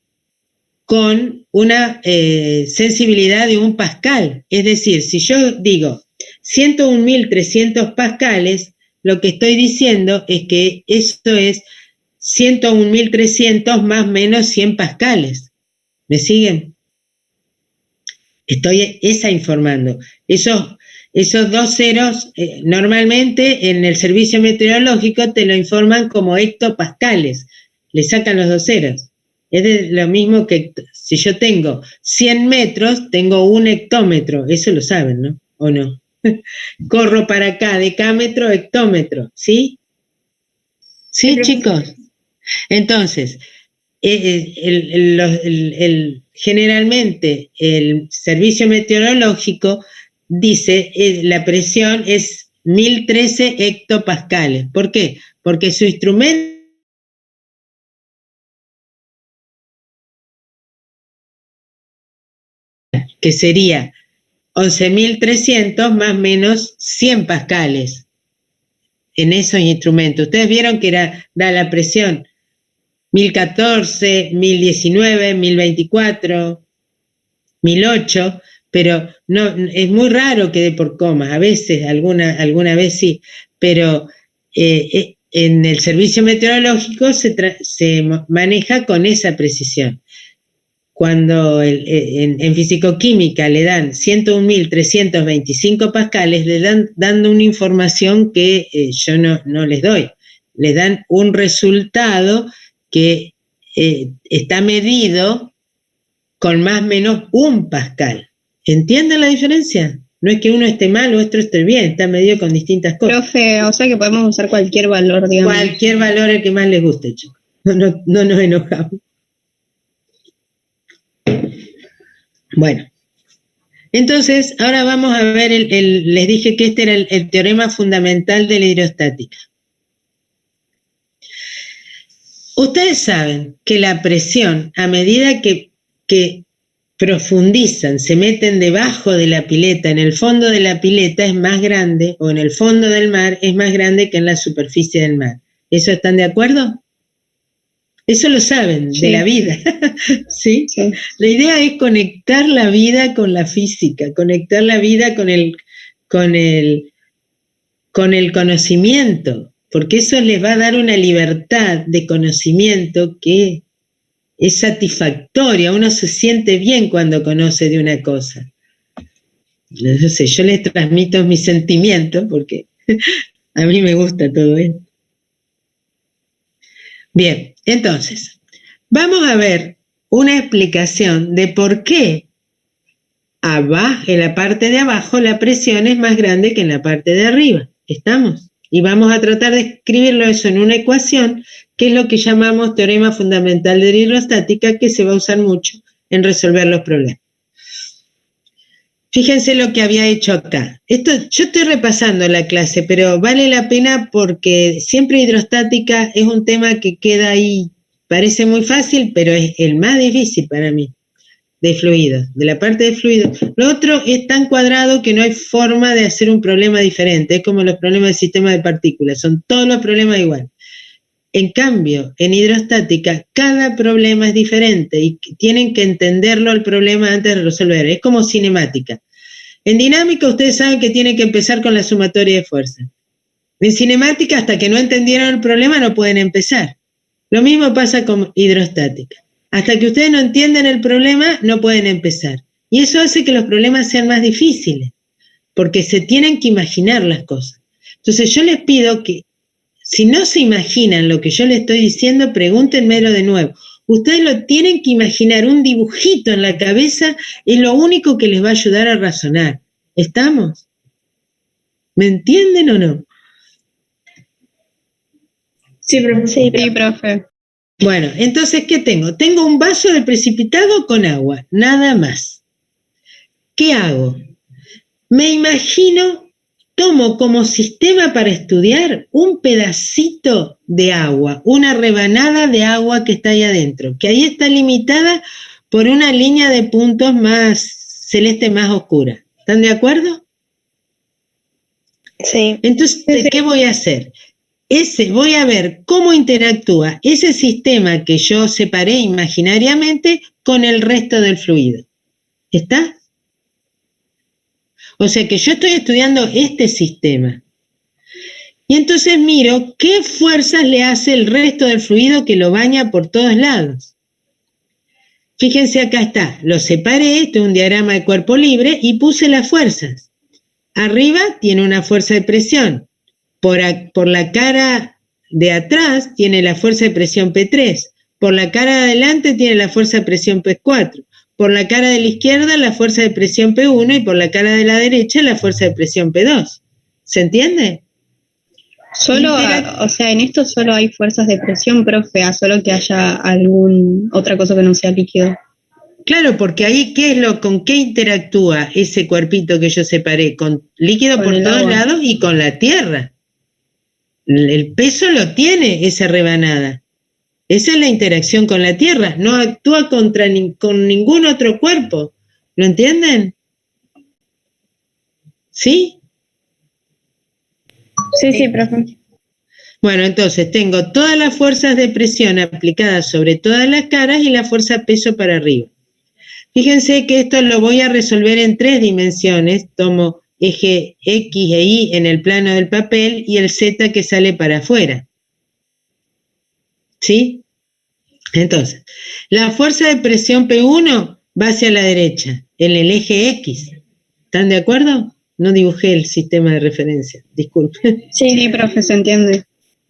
con una sensibilidad de 1 pascal. Es decir, si yo digo 101.300 pascales, lo que estoy diciendo es que eso es 101.300 más menos 100 pascales. ¿Me siguen? Estoy informando. Esos 2 ceros, normalmente en el servicio meteorológico te lo informan como hectopascales. Le sacan los 2 ceros. Es lo mismo que si yo tengo 100 metros, tengo 1 hectómetro. Eso lo saben, ¿no? ¿O no? Corro para acá, decámetro, hectómetro. ¿Sí? ¿Sí, chicos? Entonces, generalmente el servicio meteorológico dice la presión es 1013 hectopascales. ¿Por qué? Porque su instrumento que sería 11.300 más menos 100 pascales. en esos instrumentos. Ustedes vieron que era la presión 1014, 1019, 1024, 1008, pero no, es muy raro que dé por comas, a veces, alguna vez sí, pero en el servicio meteorológico se maneja con esa precisión. Cuando en fisicoquímica le dan 101.325 pascales, le dan dando una información que yo no les doy. Les dan un resultado que está medido con más o menos 1 pascal. ¿Entienden la diferencia? No es que uno esté mal o otro esté bien, está medido con distintas cosas. Profe, o sea que podemos usar cualquier valor, digamos. Cualquier valor el que más les guste, chicos. No nos enojamos. Bueno, entonces ahora vamos a ver, les dije que este era el teorema fundamental de la hidrostática. Ustedes saben que la presión, a medida que profundizan, se meten debajo de la pileta, en el fondo de la pileta es más grande, o en el fondo del mar es más grande que en la superficie del mar. ¿Eso están de acuerdo? Eso lo saben, sí, de la vida. ¿Sí? Sí. La idea es conectar la vida con la física, conectar la vida con el conocimiento, porque eso les va a dar una libertad de conocimiento que es satisfactoria. Uno se siente bien cuando conoce de una cosa. No sé, yo les transmito mis sentimientos porque a mí me gusta todo esto. Bien, entonces, vamos a ver una explicación de por qué en la parte de abajo la presión es más grande que en la parte de arriba. ¿Estamos? Y vamos a tratar de escribirlo eso en una ecuación, que es lo que llamamos teorema fundamental de la hidrostática, que se va a usar mucho en resolver los problemas. Fíjense lo que había hecho acá. Yo estoy repasando la clase, pero vale la pena porque siempre hidrostática es un tema que queda ahí, parece muy fácil, pero es el más difícil para mí, de fluidos, de la parte de fluidos. Lo otro es tan cuadrado que no hay forma de hacer un problema diferente, es como los problemas del sistema de partículas, son todos los problemas igual. En cambio, en hidrostática, cada problema es diferente y tienen que entenderlo el problema antes de resolver. Es como cinemática. En dinámica, ustedes saben que tienen que empezar con la sumatoria de fuerzas. En cinemática, hasta que no entendieron el problema, no pueden empezar. Lo mismo pasa con hidrostática. Hasta que ustedes no entienden el problema, no pueden empezar. Y eso hace que los problemas sean más difíciles, porque se tienen que imaginar las cosas. Entonces, yo les pido que si no se imaginan lo que yo les estoy diciendo, pregúntenmelo de nuevo. Ustedes lo tienen que imaginar, un dibujito en la cabeza es lo único que les va a ayudar a razonar. ¿Estamos? ¿Me entienden o no? Sí, profe. Sí, profe. Bueno, entonces, ¿qué tengo? Tengo un vaso de precipitado con agua, nada más. ¿Qué hago? Me imagino... Tomo como sistema para estudiar un pedacito de agua, una rebanada de agua que está ahí adentro, que ahí está limitada por una línea de puntos más celeste, más oscura. ¿Están de acuerdo? Sí. Entonces, ¿qué voy a hacer? Voy a ver cómo interactúa ese sistema que yo separé imaginariamente con el resto del fluido. ¿Está? O sea que yo estoy estudiando este sistema. Y entonces miro qué fuerzas le hace el resto del fluido que lo baña por todos lados. Fíjense, acá está. Lo separé, esto es un diagrama de cuerpo libre, y puse las fuerzas. Arriba tiene una fuerza de presión. Por la cara de atrás tiene la fuerza de presión P3. Por la cara de adelante tiene la fuerza de presión P4. Por la cara de la izquierda la fuerza de presión P1 y por la cara de la derecha la fuerza de presión P2. ¿Se entiende? O sea, en esto solo hay fuerzas de presión, profe, a solo que haya otra cosa que no sea líquido. Claro, porque ahí ¿con qué interactúa ese cuerpito que yo separé? Con líquido por todos lados y con la tierra. El peso lo tiene esa rebanada. Esa es la interacción con la tierra, no actúa con ningún otro cuerpo. ¿Lo entienden? ¿Sí? Sí, profe. Bueno, entonces tengo todas las fuerzas de presión aplicadas sobre todas las caras y la fuerza peso para arriba. Fíjense que esto lo voy a resolver en 3 dimensiones. Tomo eje X e Y en el plano del papel y el Z que sale para afuera. ¿Sí? Entonces, la fuerza de presión P1 va hacia la derecha, en el eje X. ¿Están de acuerdo? No dibujé el sistema de referencia, disculpen. Sí, profe, se entiende.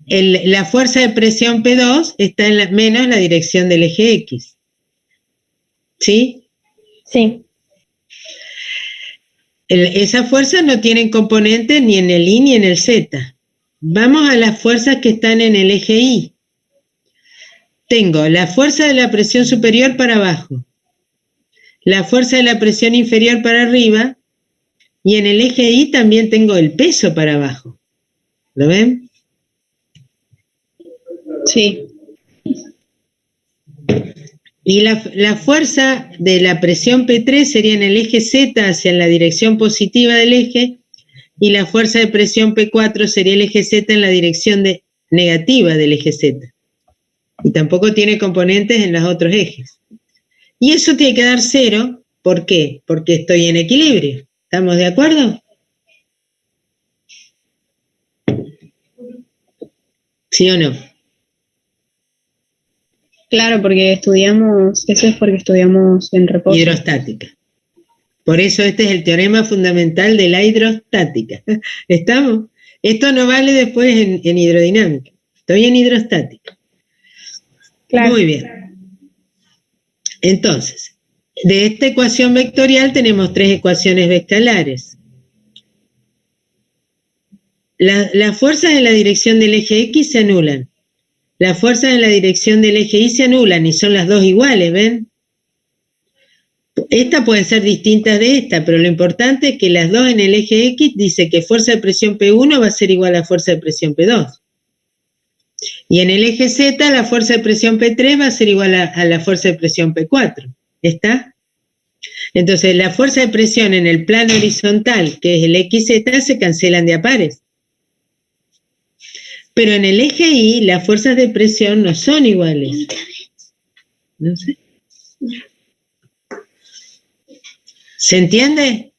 La fuerza de presión P2 está en menos la dirección del eje X. ¿Sí? Sí. Esas fuerzas no tienen componentes ni en el Y ni en el Z. Vamos a las fuerzas que están en el eje Y. Tengo la fuerza de la presión superior para abajo, la fuerza de la presión inferior para arriba, y en el eje Y también tengo el peso para abajo. ¿Lo ven? Sí. Y la fuerza de la presión P3 sería en el eje Z hacia la dirección positiva del eje, y la fuerza de presión P4 sería el eje Z en la dirección negativa del eje Z. Y tampoco tiene componentes en los otros ejes. Y eso tiene que dar 0, ¿por qué? Porque estoy en equilibrio. ¿Estamos de acuerdo? ¿Sí o no? Claro, porque estudiamos, eso es porque estudiamos en reposo. Hidrostática. Por eso este es el teorema fundamental de la hidrostática. ¿Estamos? Esto no vale después en hidrodinámica. Estoy en hidrostática. Claro. Muy bien. Entonces, de esta ecuación vectorial tenemos 3 ecuaciones vectalares. Las fuerzas en la dirección del eje X se anulan. Las fuerzas en la dirección del eje Y se anulan y son las dos iguales, ¿ven? Esta puede ser distintas de esta, pero lo importante es que las dos en el eje X dice que fuerza de presión P1 va a ser igual a fuerza de presión P2. Y en el eje Z la fuerza de presión P3 va a ser igual a la fuerza de presión P4. ¿Está? Entonces la fuerza de presión en el plano horizontal, que es el XZ, se cancelan de a pares. Pero en el eje Y las fuerzas de presión no son iguales. No sé. ¿Se entiende?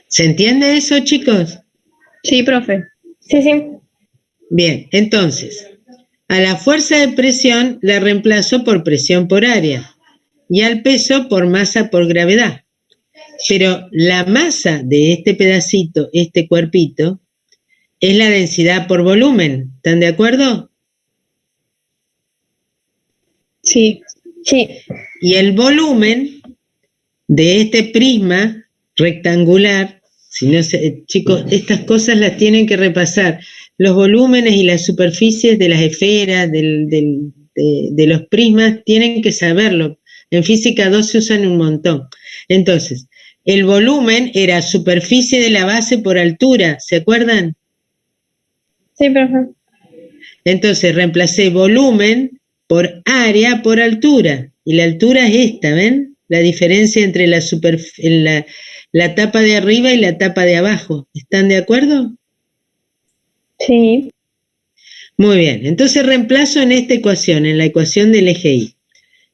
¿Se entiende eso, chicos? Sí, profe. Sí, sí. Bien, entonces, a la fuerza de presión la reemplazo por presión por área y al peso por masa por gravedad. Pero la masa de este pedacito, este cuerpito, es la densidad por volumen. ¿Están de acuerdo? Sí. Sí. Y el volumen de este prisma rectangular, si no se, chicos, estas cosas las tienen que repasar. Los volúmenes y las superficies de las esferas, de los prismas, tienen que saberlo. En física 2 se usan un montón. Entonces, el volumen era superficie de la base por altura, ¿se acuerdan? Sí, profe. Entonces reemplacé volumen por área por altura. Y la altura es esta, ¿ven? La diferencia entre la tapa de arriba y la tapa de abajo. ¿Están de acuerdo? Sí. Muy bien. Entonces reemplazo en esta ecuación, en la ecuación del eje Y.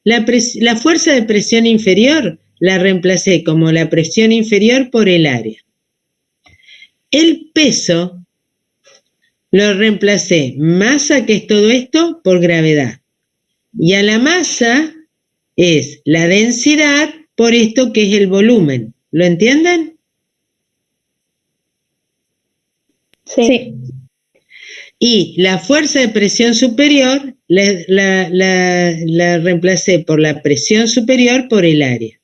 La fuerza de presión inferior la reemplacé como la presión inferior por el área. El peso lo reemplacé, masa, que es todo esto, por gravedad. Y a la masa es la densidad por esto que es el volumen. ¿Lo entienden? Sí. Y la fuerza de presión superior la reemplacé por la presión superior por el área.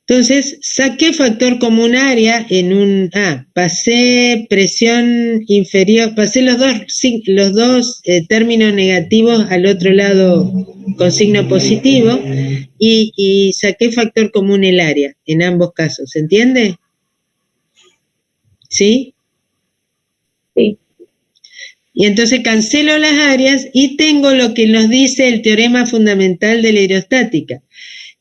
Entonces, saqué factor común área en pasé presión inferior, pasé los dos términos negativos al otro lado con signo positivo y saqué factor común el área en ambos casos, ¿se entiende? ¿Sí? Sí. Y entonces cancelo las áreas y tengo lo que nos dice el teorema fundamental de la hidrostática,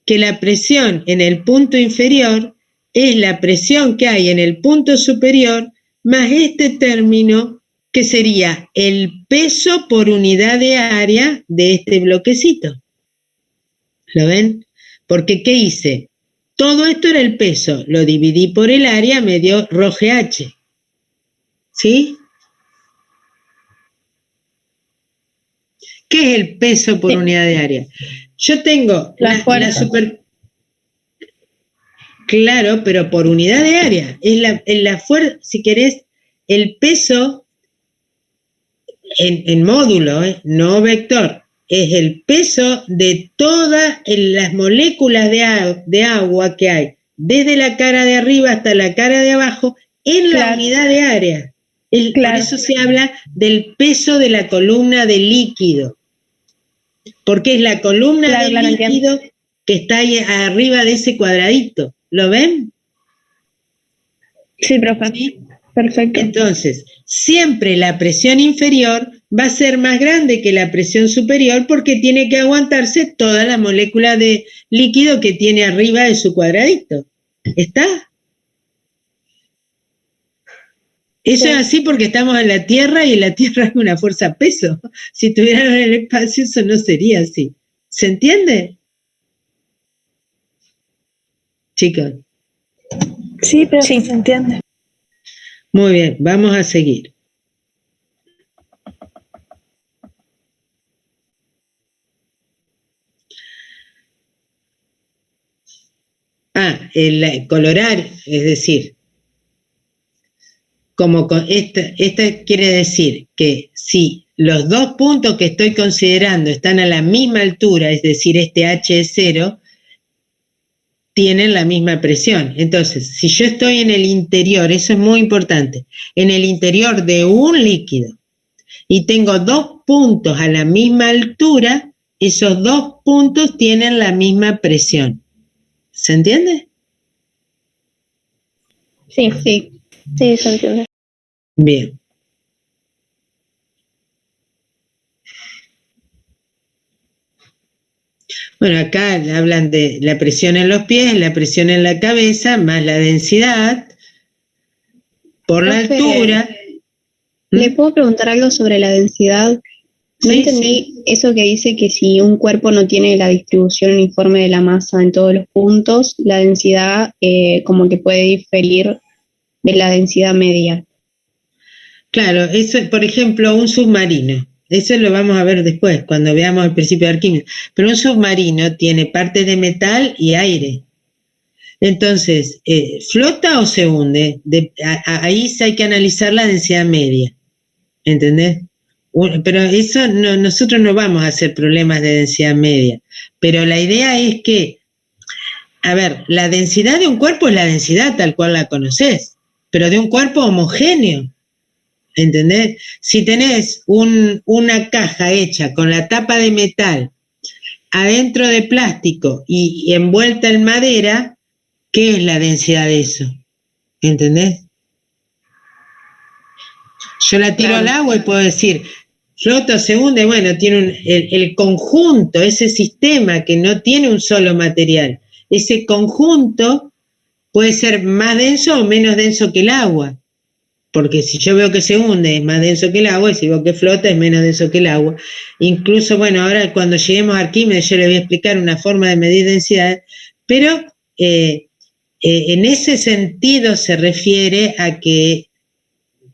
que la presión en el punto inferior es la presión que hay en el punto superior más este término que sería el peso por unidad de área de este bloquecito. ¿Lo ven? Porque ¿qué hice? Todo esto era el peso, lo dividí por el área, me dio ρGH. ¿Sí? ¿Qué es el peso por unidad de área? Yo tengo la super... Claro, pero por unidad de área. Es la fuerza, si querés, el peso en módulo, no vector, es el peso de todas las moléculas de agua que hay, desde la cara de arriba hasta la cara de abajo, en la unidad de área. Por eso se habla del peso de la columna de líquido, porque es la columna de líquido que está ahí arriba de ese cuadradito. ¿Lo ven? Sí, profe. ¿Sí? Perfecto. Entonces, siempre la presión inferior va a ser más grande que la presión superior porque tiene que aguantarse toda la molécula de líquido que tiene arriba de su cuadradito. ¿Está? Eso Sí. es así porque estamos en la Tierra y en la Tierra es una fuerza peso. Si estuviéramos en el espacio eso no sería así. ¿Se entiende? Chicos. Sí, pero sí se entiende. Muy bien, vamos a seguir. El colorar, es decir, como esta quiere decir que si los dos puntos que estoy considerando están a la misma altura, es decir, este H es 0, tienen la misma presión. Entonces, si yo estoy en el interior, eso es muy importante, en el interior de un líquido y tengo dos puntos a la misma altura, esos dos puntos tienen la misma presión. ¿Se entiende? Sí, sí. Sí, se entiende. Bien. Bueno, acá hablan de la presión en los pies, la presión en la cabeza, más la densidad por la altura. ¿Le puedo preguntar algo sobre la densidad? No Sí, entendí eso que dice que si un cuerpo no tiene la distribución uniforme de la masa en todos los puntos, la densidad como que puede diferir de la densidad media. Claro, eso, por ejemplo, un submarino. Eso lo vamos a ver después, cuando veamos el principio de Arquímedes. Pero un submarino tiene parte de metal y aire. Entonces, ¿flota o se hunde? Ahí sí hay que analizar la densidad media. ¿Entendés? Pero eso nosotros no vamos a hacer problemas de densidad media. Pero la idea es que, a ver, la densidad de un cuerpo es la densidad tal cual la conocés, pero de un cuerpo homogéneo. ¿Entendés? Si tenés una caja hecha con la tapa de metal, adentro de plástico y envuelta en madera, ¿qué es la densidad de eso? ¿Entendés? Yo la tiro al agua y puedo decir, flota, se hunde, bueno, tiene el conjunto, ese sistema que no tiene un solo material, ese conjunto puede ser más denso o menos denso que el agua. Porque si yo veo que se hunde es más denso que el agua y si veo que flota es menos denso que el agua. Incluso, bueno, ahora cuando lleguemos a Arquímedes yo le voy a explicar una forma de medir densidad, pero en ese sentido se refiere a que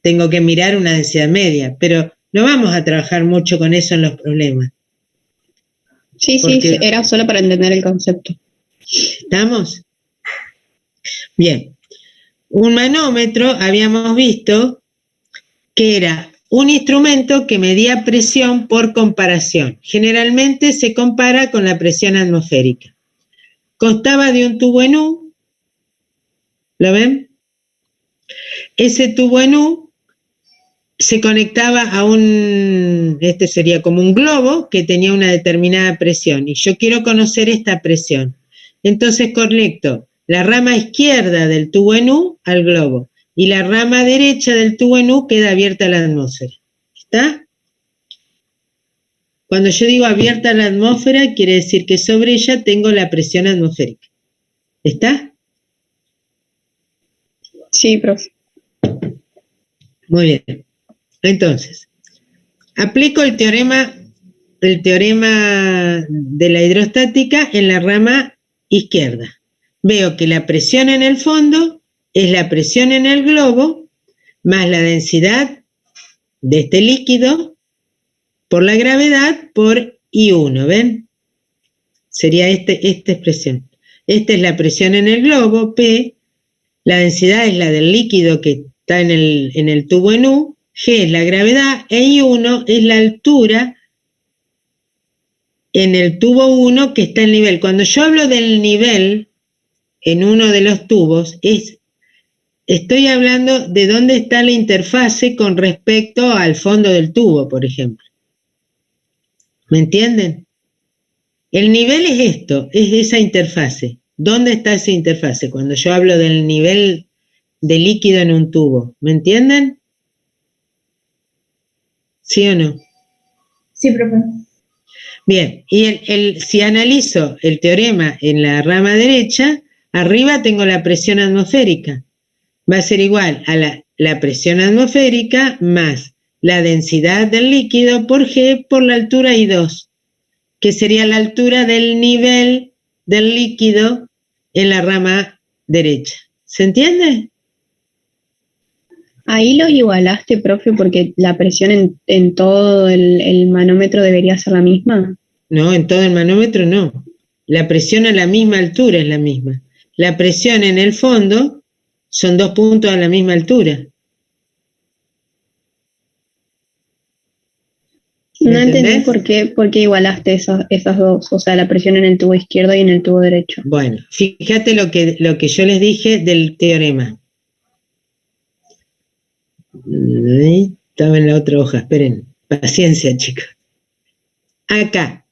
tengo que mirar una densidad media, pero no vamos a trabajar mucho con eso en los problemas. Sí, Porque, era solo para entender el concepto. ¿estamos? Bien. Un manómetro habíamos visto que era un instrumento que medía presión por comparación. Generalmente se compara con la presión atmosférica. Constaba de un tubo en U, ¿lo ven? Ese tubo en U se conectaba a este sería como un globo que tenía una determinada presión y yo quiero conocer esta presión. Entonces conecto la rama izquierda del tubo en U al globo y la rama derecha del tubo en U queda abierta a la atmósfera. ¿Está? Cuando yo digo abierta la atmósfera, quiere decir que sobre ella tengo la presión atmosférica. ¿Está? Sí, profe. Muy bien. Entonces, aplico el teorema de la hidrostática en la rama izquierda. Veo que la presión en el fondo es la presión en el globo más la densidad de este líquido por la gravedad por I1, ¿ven? Sería esta expresión. Esta es la presión en el globo, P, la densidad es la del líquido que está en el tubo en U, G es la gravedad, e I1 es la altura en el tubo 1 que está el nivel. Cuando yo hablo del nivel en uno de los tubos, estoy hablando de dónde está la interfase con respecto al fondo del tubo, por ejemplo. ¿Me entienden? El nivel es esto, es esa interfase. ¿Dónde está esa interfase? Cuando yo hablo del nivel de líquido en un tubo. ¿Me entienden? ¿Sí o no? Sí, profe. Bien, y si analizo el teorema en la rama derecha, arriba tengo la presión atmosférica. Va a ser igual a la presión atmosférica más la densidad del líquido por G por la altura I2, que sería la altura del nivel del líquido en la rama derecha. ¿Se entiende? Ahí los igualaste, profe, porque la presión en todo el manómetro debería ser la misma. No, en todo el manómetro no. La presión a la misma altura es la misma. La presión en el fondo son 2 puntos a la misma altura. No entendí por qué igualaste esas dos, o sea, la presión en el tubo izquierdo y en el tubo derecho. Bueno, fíjate lo que yo les dije del teorema. Estaba en la otra hoja, esperen, paciencia, chicos. Acá,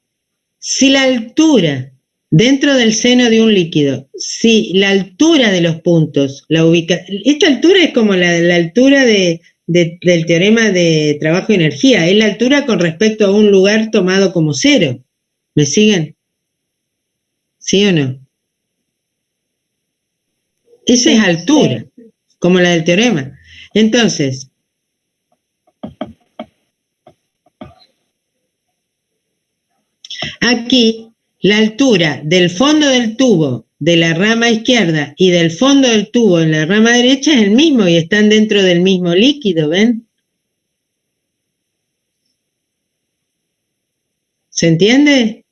si la altura dentro del seno de un líquido, si la altura de los puntos, esta altura es como la altura del teorema de trabajo y energía, es la altura con respecto a un lugar tomado como cero. ¿Me siguen? ¿Sí o no? Esa es altura, como la del teorema. Entonces, aquí la altura del fondo del tubo de la rama izquierda y del fondo del tubo en la rama derecha es el mismo y están dentro del mismo líquido, ¿ven? ¿Se entiende?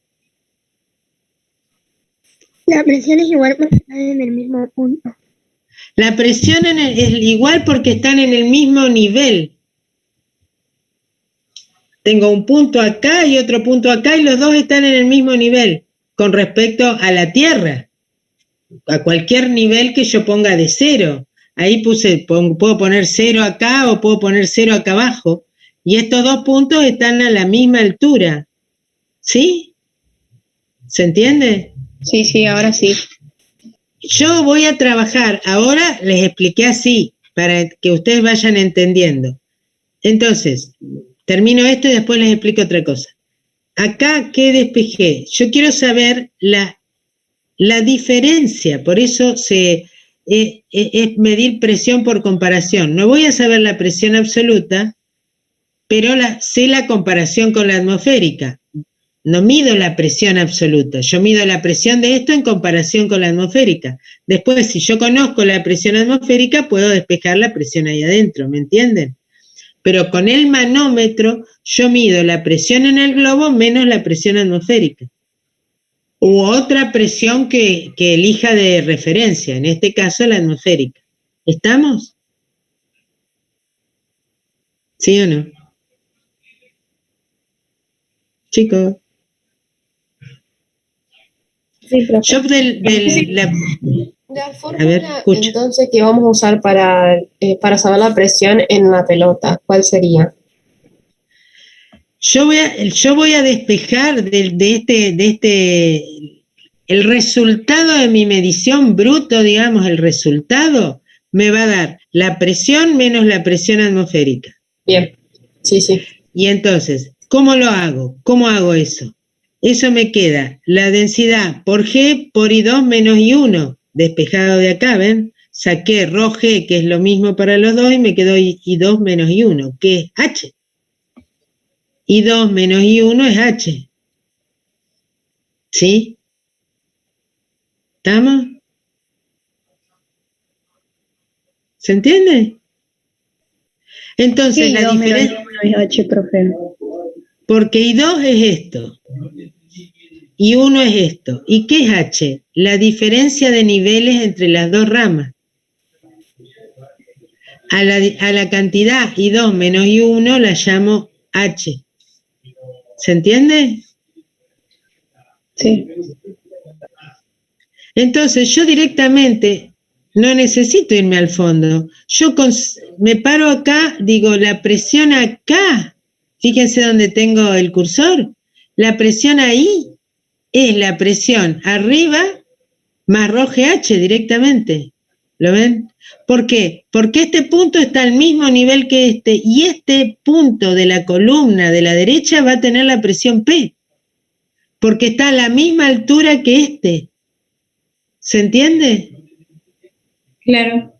La presión es igual porque están en el mismo punto. La presión es igual porque están en el mismo nivel. Tengo un punto acá y otro punto acá y los dos están en el mismo nivel con respecto a la Tierra. A cualquier nivel que yo ponga de cero. Ahí puedo poner 0 acá o puedo poner 0 acá abajo. Y estos dos puntos están a la misma altura. ¿Sí? ¿Se entiende? Sí, ahora sí. Yo voy a trabajar, ahora les expliqué así, para que ustedes vayan entendiendo. Entonces, termino esto y después les explico otra cosa. Acá, ¿qué despejé? Yo quiero saber la diferencia, por eso es medir presión por comparación. No voy a saber la presión absoluta, pero sé la comparación con la atmosférica. No mido la presión absoluta, yo mido la presión de esto en comparación con la atmosférica. Después, si yo conozco la presión atmosférica, puedo despejar la presión ahí adentro, ¿me entienden? Pero con el manómetro, yo mido la presión en el globo menos la presión atmosférica. U otra presión que elija de referencia, en este caso la atmosférica. ¿Estamos? ¿Sí o no? Chicos. Sí, profe. Yo La A fórmula ver, escucho. entonces que vamos a usar para saber la presión en la pelota, ¿cuál sería? Yo voy a despejar el resultado de mi medición bruto, digamos, el resultado me va a dar la presión menos la presión atmosférica. Bien, sí. Y entonces, ¿Cómo lo hago? ¿Cómo hago eso? Eso me queda la densidad por G por I2 menos I1, despejado de acá, ¿ven? Saqué ρ G, que es lo mismo para los dos, y me quedó I2 menos I1, que es H. I2 menos I1 es H. ¿Sí? ¿Estamos? ¿Se entiende? Entonces, Sí, la 2 menos diferencia... 1 es H, profe. Porque I2 es esto, y 1 es esto. ¿Y qué es H? La diferencia de niveles entre las dos ramas. A la cantidad I2 menos I1 la llamo H. ¿Se entiende? Sí. Entonces yo directamente no necesito irme al fondo. Yo me paro acá, digo, la presión acá, fíjense dónde tengo el cursor, la presión ahí es la presión arriba más ρGH directamente. ¿Lo ven? ¿Por qué? Porque este punto está al mismo nivel que este, y este punto de la columna de la derecha va a tener la presión P, porque está a la misma altura que este. ¿Se entiende? Claro.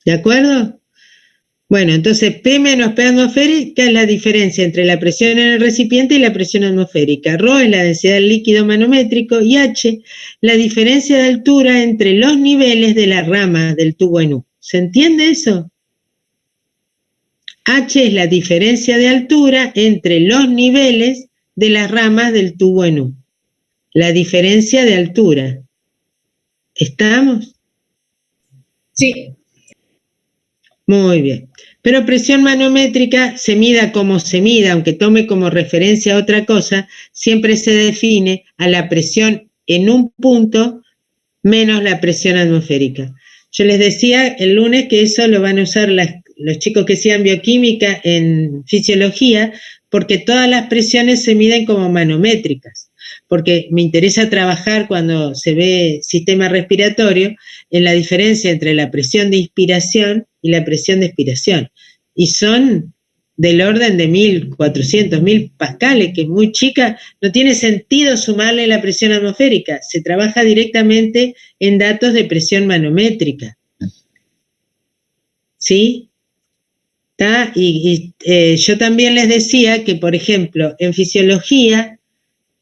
¿De acuerdo? Bueno, entonces P menos P atmosférica es la diferencia entre la presión en el recipiente y la presión atmosférica. Ρ es la densidad del líquido manométrico y H la diferencia de altura entre los niveles de las ramas del tubo en U. ¿Se entiende eso? H es la diferencia de altura entre los niveles de las ramas del tubo en U. La diferencia de altura. ¿Estamos? Sí. Muy bien. Pero presión manométrica, se mida como se mida, aunque tome como referencia otra cosa, siempre se define a la presión en un punto menos la presión atmosférica. Yo les decía el lunes que eso lo van a usar los chicos que sigan bioquímica en fisiología, porque todas las presiones se miden como manométricas, porque me interesa trabajar cuando se ve sistema respiratorio en la diferencia entre la presión de inspiración y la presión de expiración, y son del orden de 1400, 1000 pascales, que es muy chica, no tiene sentido sumarle la presión atmosférica, se trabaja directamente en datos de presión manométrica. ¿Sí? ¿Está? Yo también les decía que, por ejemplo, en fisiología,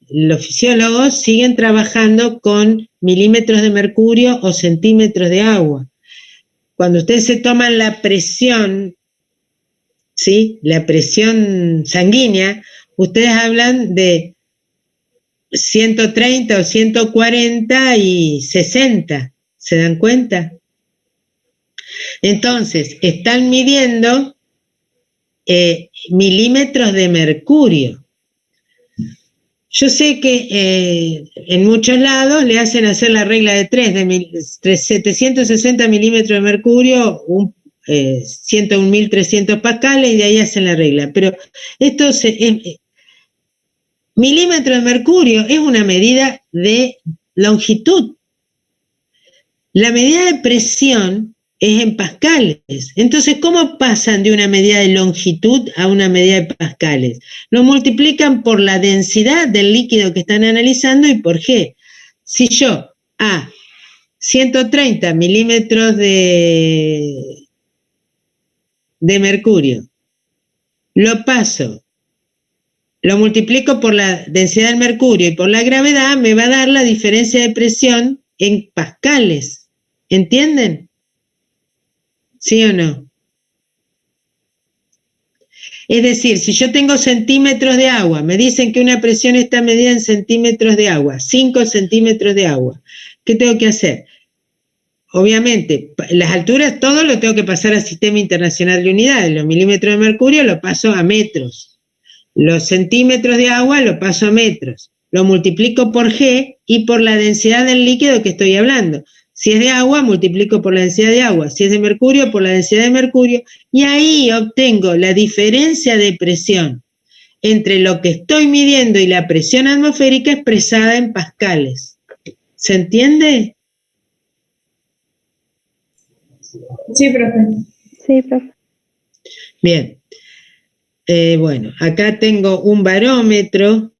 los fisiólogos siguen trabajando con milímetros de mercurio o centímetros de agua. Cuando ustedes se toman la presión, ¿sí? La presión sanguínea, ustedes hablan de 130 o 140 y 60, ¿se dan cuenta? Entonces, están midiendo milímetros de mercurio. Yo sé que en muchos lados le hacen hacer la regla de 3, de 760 milímetros de mercurio, 101.300 pascales, y de ahí hacen la regla. Pero esto milímetro de mercurio es una medida de longitud. La medida de presión es en pascales. Entonces, ¿cómo pasan de una medida de longitud a una medida de pascales? Lo multiplican por la densidad del líquido que están analizando y por G. Si yo a 130 milímetros de mercurio lo paso, lo multiplico por la densidad del mercurio y por la gravedad, me va a dar la diferencia de presión en pascales. ¿Entienden? ¿Sí o no? Es decir, si yo tengo centímetros de agua, me dicen que una presión está medida en centímetros de agua, 5 centímetros de agua. ¿Qué tengo que hacer? Obviamente, las alturas, todo lo tengo que pasar al Sistema Internacional de Unidades. Los milímetros de mercurio lo paso a metros. Los centímetros de agua lo paso a metros. Lo multiplico por G y por la densidad del líquido que estoy hablando. Si es de agua, multiplico por la densidad de agua. Si es de mercurio, por la densidad de mercurio. Y ahí obtengo la diferencia de presión entre lo que estoy midiendo y la presión atmosférica expresada en pascales. ¿Se entiende? Sí, profe. Sí, profe. Bien. Bueno, acá tengo un barómetro.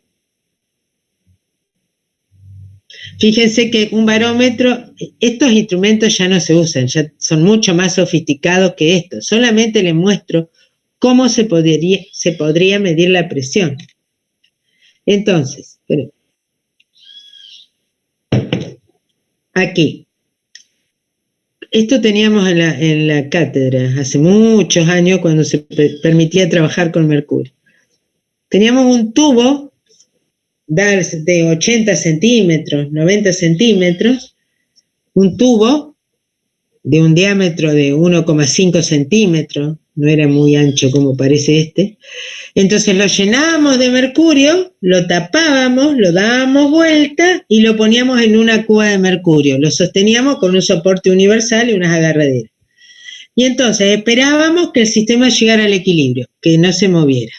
Fíjense que un barómetro, estos instrumentos ya no se usan, ya son mucho más sofisticados que estos. Solamente les muestro cómo se podría medir la presión. Entonces, aquí. Esto teníamos en la cátedra hace muchos años cuando se permitía trabajar con mercurio. Teníamos un tubo de 80 centímetros, 90 centímetros, un tubo de un diámetro de 1,5 centímetros, no era muy ancho como parece este. Entonces lo llenábamos de mercurio, lo tapábamos, lo dábamos vuelta y lo poníamos en una cuba de mercurio. Lo sosteníamos con un soporte universal y unas agarraderas. Y entonces esperábamos que el sistema llegara al equilibrio, que no se moviera.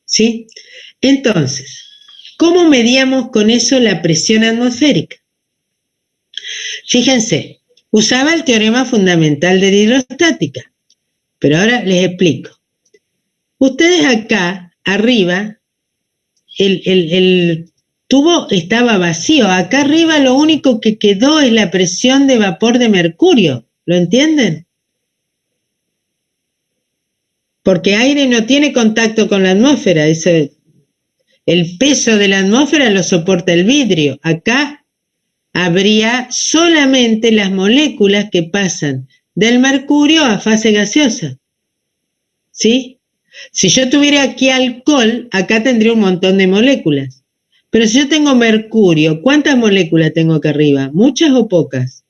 ¿Sí? Entonces, ¿cómo medíamos con eso la presión atmosférica? Fíjense, usaba el teorema fundamental de la hidrostática, pero ahora les explico. Ustedes acá, arriba, el tubo estaba vacío. Acá arriba lo único que quedó es la presión de vapor de mercurio. ¿Lo entienden? Porque aire no tiene contacto con la atmósfera. El peso de la atmósfera lo soporta el vidrio. Acá habría solamente las moléculas que pasan del mercurio a fase gaseosa. ¿Sí? Si yo tuviera aquí alcohol, acá tendría un montón de moléculas. Pero si yo tengo mercurio, ¿cuántas moléculas tengo acá arriba? ¿Muchas o pocas?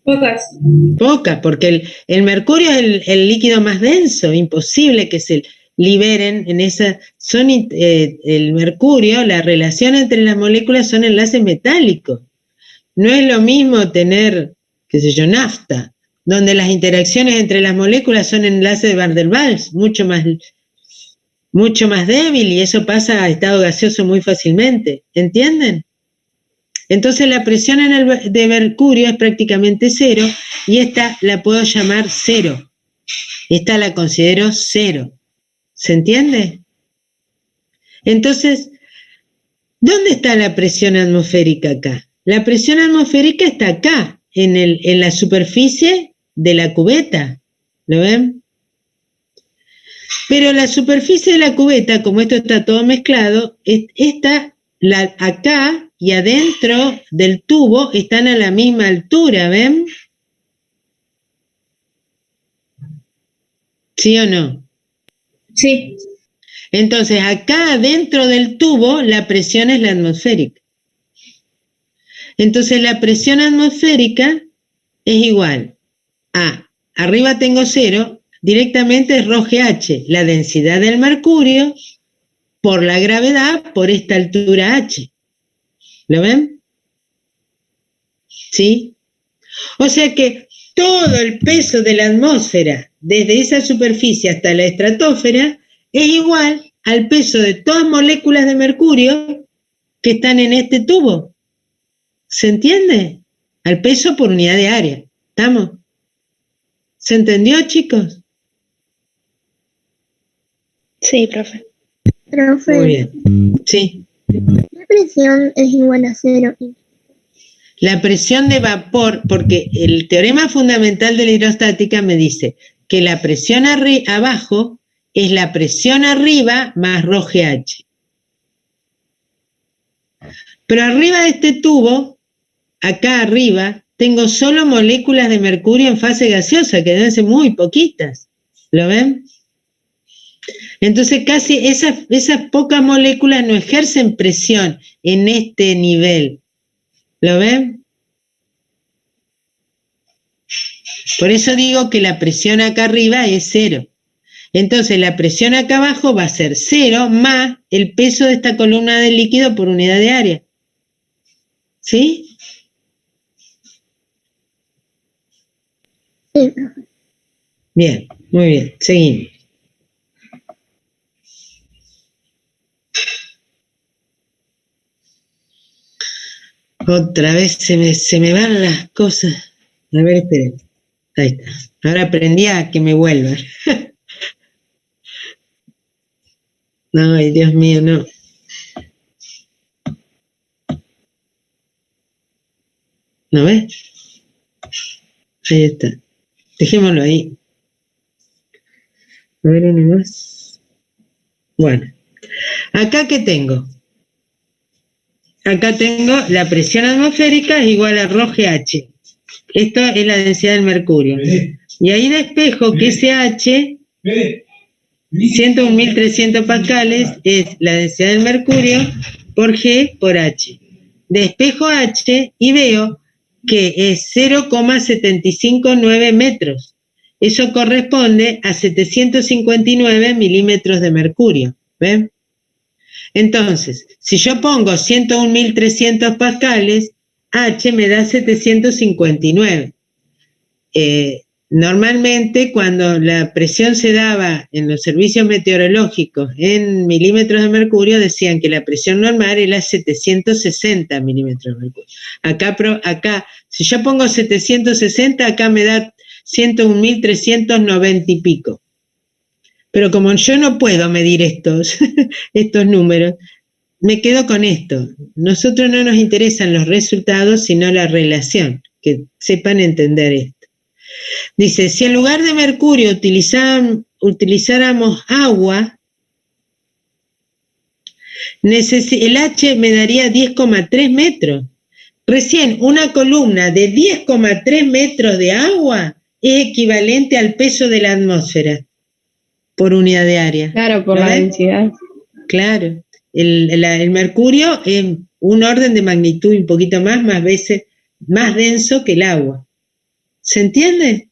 Pocas. Pocas, porque el mercurio es el líquido más denso, imposible que se liberen en esa... el mercurio, la relación entre las moléculas son enlaces metálicos. No es lo mismo tener, qué sé yo, nafta, donde las interacciones entre las moléculas son enlaces de Van der Waals, mucho más débil, y eso pasa a estado gaseoso muy fácilmente. ¿Entienden? Entonces la presión de mercurio es prácticamente cero, y esta la puedo llamar cero. Esta la considero cero. ¿Se entiende? Entonces, ¿dónde está la presión atmosférica acá? La presión atmosférica está acá, en la superficie de la cubeta. ¿Lo ven? Pero la superficie de la cubeta, como esto está todo mezclado, acá y adentro del tubo están a la misma altura, ¿ven? ¿Sí o no? Sí. Entonces, acá adentro del tubo, la presión es la atmosférica. Entonces, la presión atmosférica es igual a, arriba tengo 0, directamente es ρGH, la densidad del mercurio, por la gravedad, por esta altura H. ¿Lo ven? ¿Sí? O sea que todo el peso de la atmósfera, desde esa superficie hasta la estratosfera, es igual al peso de todas moléculas de mercurio que están en este tubo. ¿Se entiende? Al peso por unidad de área. ¿Estamos? ¿Se entendió, chicos? Sí, profe. Profe, Muy bien. Sí. la presión es igual a cero. La presión de vapor, porque el teorema fundamental de la hidrostática me dice que la presión abajo es la presión arriba más ρGH. Pero arriba de este tubo, acá arriba, tengo solo moléculas de mercurio en fase gaseosa, que deben ser muy poquitas. ¿Lo ven? Entonces casi esas pocas moléculas no ejercen presión en este nivel. ¿Lo ven? Por eso digo que la presión acá arriba es 0. Entonces la presión acá abajo va a ser 0 más el peso de esta columna de líquido por unidad de área. ¿Sí? Sí, profe. Bien, muy bien, seguimos. Otra vez se me van las cosas. A ver, esperen. Ahí está. Ahora aprendí a que me vuelvan. No, ay, Dios mío, no. ¿No ves? Ahí está. Dejémoslo ahí. A ver, uno más. Bueno. ¿Acá qué tengo? Acá tengo la presión atmosférica es igual a ρGH. Esto es la densidad del mercurio. Y ahí despejo que ese H, 101.300 pascales, es la densidad del mercurio por G por H. Despejo H y veo que es 0,759 metros. Eso corresponde a 759 milímetros de mercurio. ¿Ven? Entonces, si yo pongo 101.300 pascales, H me da 759. Normalmente cuando la presión se daba en los servicios meteorológicos en milímetros de mercurio, decían que la presión normal era 760 milímetros de mercurio. Acá, si yo pongo 760, acá me da 101.390 y pico. Pero como yo no puedo medir estos números, me quedo con esto. Nosotros no nos interesan los resultados, sino la relación, que sepan entender esto. Dice, si en lugar de mercurio utilizáramos agua, el H me daría 10,3 metros. Recién una columna de 10,3 metros de agua es equivalente al peso de la atmósfera por unidad de área. Claro, por la densidad. Claro. El mercurio es un orden de magnitud un poquito más veces más denso que el agua. ¿Se entiende?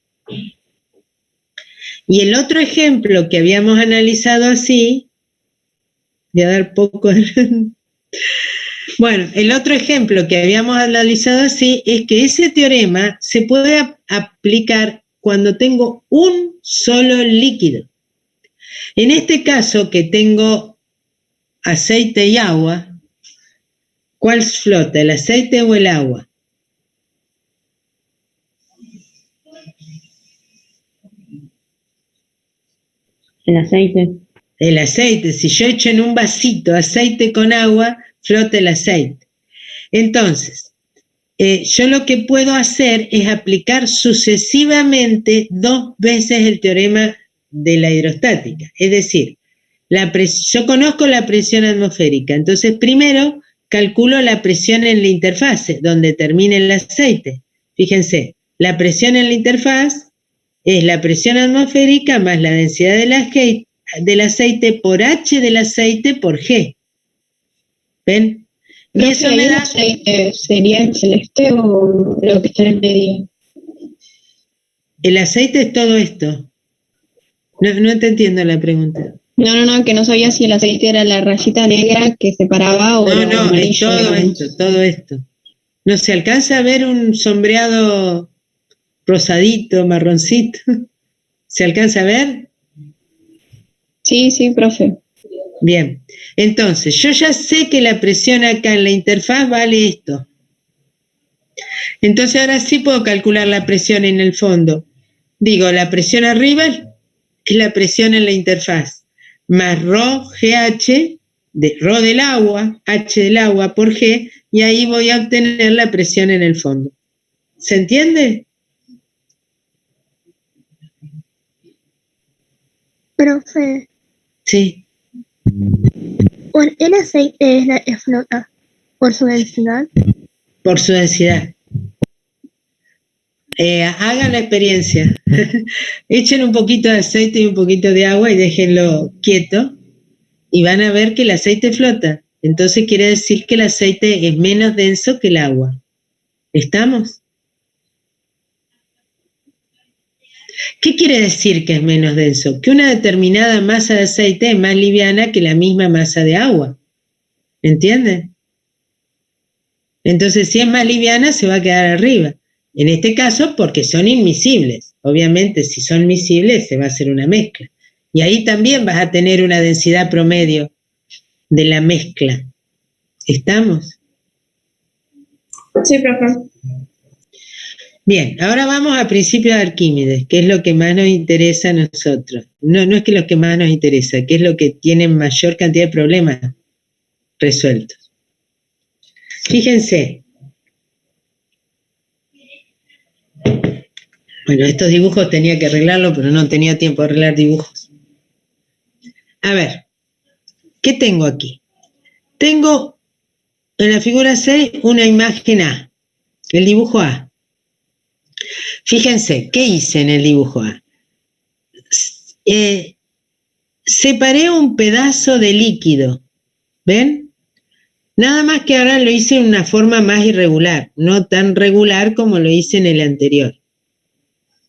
Y el otro ejemplo que habíamos analizado así, voy a dar poco. Bueno, el otro ejemplo que habíamos analizado así es que ese teorema se puede aplicar cuando tengo un solo líquido. En este caso que tengo aceite y agua, ¿cuál flota, el aceite o el agua? El aceite. El aceite, si yo echo en un vasito aceite con agua, flota el aceite. Entonces, yo lo que puedo hacer es aplicar sucesivamente 2 veces el teorema de la hidrostática. Es decir, yo conozco la presión atmosférica, entonces primero calculo la presión en la interfase, donde termina el aceite. Fíjense, la presión en la interfaz es la presión atmosférica más la densidad del aceite por H del aceite por G. ¿Ven? Y eso me da... aceite sería el celeste o lo que está en el medio? El aceite es todo esto. No te entiendo la pregunta. No, que no sabía si el aceite era la rayita negra que separaba o No, amarillo, es todo esto. No se alcanza a ver un sombreado rosadito, marroncito. ¿Se alcanza a ver? Sí, profe. Bien, entonces yo ya sé que la presión acá en la interfaz vale esto. Entonces ahora sí puedo calcular la presión en el fondo. Digo, la presión arriba es la presión en la interfaz, más ρGH, ρ del agua, H del agua por G, y ahí voy a obtener la presión en el fondo. ¿Se entiende? Profe, Sí. ¿el aceite es flota por su densidad? Por su densidad. Hagan la experiencia. Echen un poquito de aceite y un poquito de agua y déjenlo quieto y van a ver que el aceite flota. Entonces quiere decir que el aceite es menos denso que el agua. ¿Estamos? ¿Qué quiere decir que es menos denso? Que una determinada masa de aceite es más liviana que la misma masa de agua. ¿Entienden? Entonces, si es más liviana, se va a quedar arriba. En este caso, porque son inmiscibles. Obviamente, si son miscibles, se va a hacer una mezcla. Y ahí también vas a tener una densidad promedio de la mezcla. ¿Estamos? Sí, profe. Bien, ahora vamos a principios de Arquímedes, que es lo que más nos interesa a nosotros. No, no es que lo que más nos interesa, que es lo que tiene mayor cantidad de problemas resueltos. Fíjense. Bueno, estos dibujos tenía que arreglarlos, pero no tenía tiempo de arreglar dibujos. A ver, ¿qué tengo aquí? Tengo en la figura 6 una imagen A, el dibujo A. Fíjense, ¿qué hice en el dibujo A? Separé un pedazo de líquido, ¿ven? Nada más que ahora lo hice en una forma más irregular, no tan regular como lo hice en el anterior,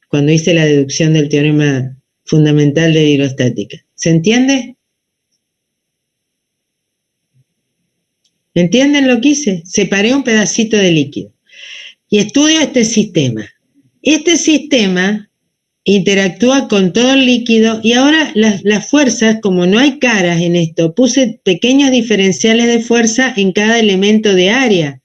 cuando hice la deducción del teorema fundamental de hidrostática. ¿Se entiende? ¿Entienden lo que hice? Separé un pedacito de líquido y estudio este sistema. Este sistema interactúa con todo el líquido y ahora las fuerzas, como no hay caras en esto, puse pequeños diferenciales de fuerza en cada elemento de área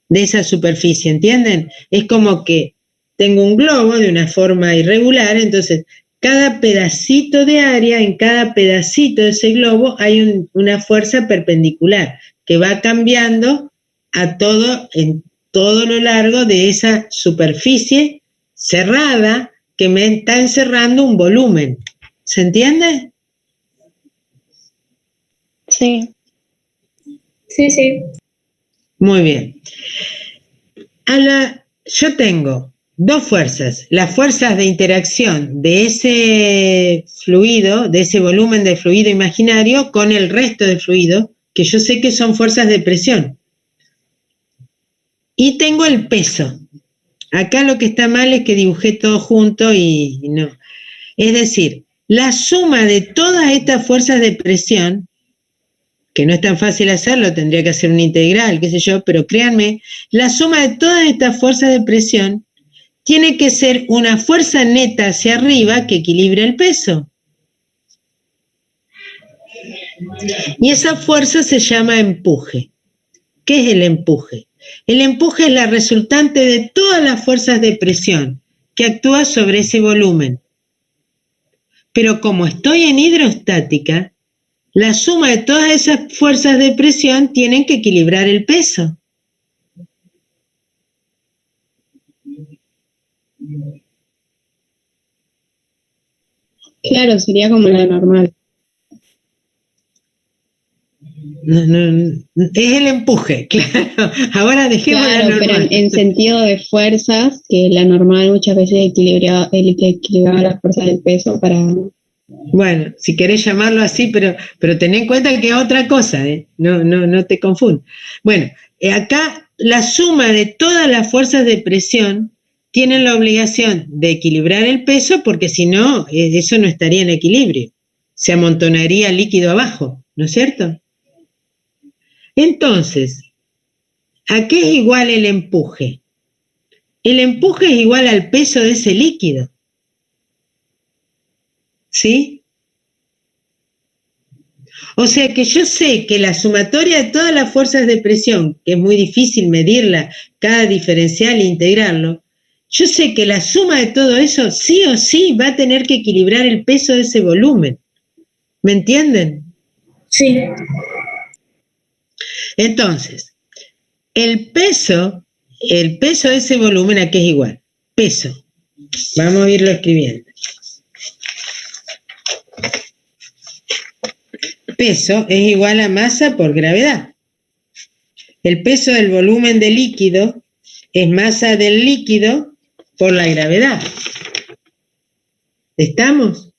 de esa superficie, ¿entienden? Es como que tengo un globo de una forma irregular, entonces cada pedacito de área, en cada pedacito de ese globo hay una fuerza perpendicular que va cambiando en todo lo largo de esa superficie cerrada que me está encerrando un volumen. ¿Se entiende? Sí. Sí, sí. Muy bien. Yo tengo dos fuerzas, las fuerzas de interacción de ese fluido, de ese volumen de fluido imaginario con el resto del fluido, que yo sé que son fuerzas de presión. Y tengo el peso. Acá lo que está mal es que dibujé todo junto y no. Es decir, la suma de todas estas fuerzas de presión, que no es tan fácil hacerlo, tendría que hacer una integral, qué sé yo, pero créanme, la suma de todas estas fuerzas de presión tiene que ser una fuerza neta hacia arriba que equilibre el peso. Y esa fuerza se llama empuje. ¿Qué es el empuje? El empuje es la resultante de todas las fuerzas de presión que actúan sobre ese volumen. Pero como estoy en hidrostática, la suma de todas esas fuerzas de presión tienen que equilibrar el peso. Claro, sería como la normal. No, es el empuje, claro. Ahora dejemos la Claro, pero normal. en sentido de fuerzas, que la normal muchas veces equilibraba las fuerzas del peso para... Bueno, si querés llamarlo así, pero ten en cuenta que es otra cosa, ¿eh? No te confundas. Bueno, acá la suma de todas las fuerzas de presión tienen la obligación de equilibrar el peso porque si no, eso no estaría en equilibrio. Se amontonaría líquido abajo, ¿no es cierto? Entonces, ¿a qué es igual el empuje? El empuje es igual al peso de ese líquido. ¿Sí? O sea que yo sé que la sumatoria de todas las fuerzas de presión, que es muy difícil medirla, cada diferencial e integrarlo, yo sé que la suma de todo eso sí o sí va a tener que equilibrar el peso de ese volumen. ¿Me entienden? Sí. Entonces, el peso de ese volumen, ¿a qué es igual? Peso. Vamos a irlo escribiendo. Peso es igual a masa por gravedad. El peso del volumen de líquido es masa del líquido por la gravedad. ¿Estamos?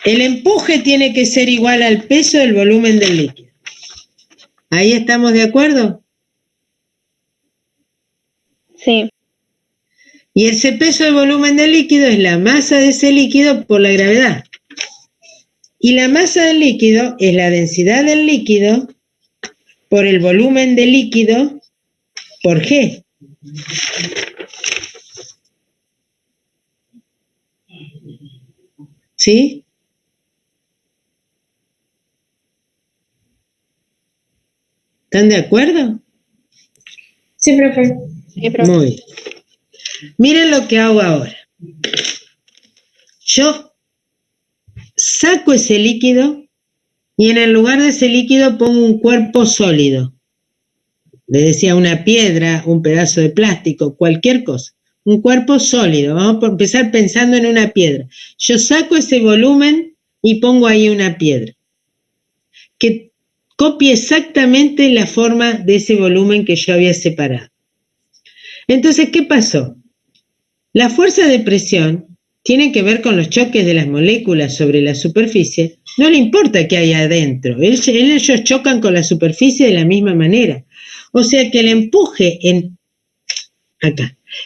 El empuje tiene que ser igual al peso del volumen del líquido. ¿Ahí estamos de acuerdo? Sí. Y ese peso del volumen del líquido es la masa de ese líquido por la gravedad. Y la masa del líquido es la densidad del líquido por el volumen del líquido por G. ¿Sí? ¿Están de acuerdo? Sí, profe. Sí, profe. Muy bien. Miren lo que hago ahora. Yo saco ese líquido y en el lugar de ese líquido pongo un cuerpo sólido. Les decía, una piedra, un pedazo de plástico, cualquier cosa. Un cuerpo sólido. Vamos a empezar pensando en una piedra. Yo saco ese volumen y pongo ahí una piedra que copie exactamente la forma de ese volumen que yo había separado. Entonces, ¿qué pasó? La fuerza de presión tiene que ver con los choques de las moléculas sobre la superficie. No le importa qué hay adentro. Ellos chocan con la superficie de la misma manera. O sea que el empuje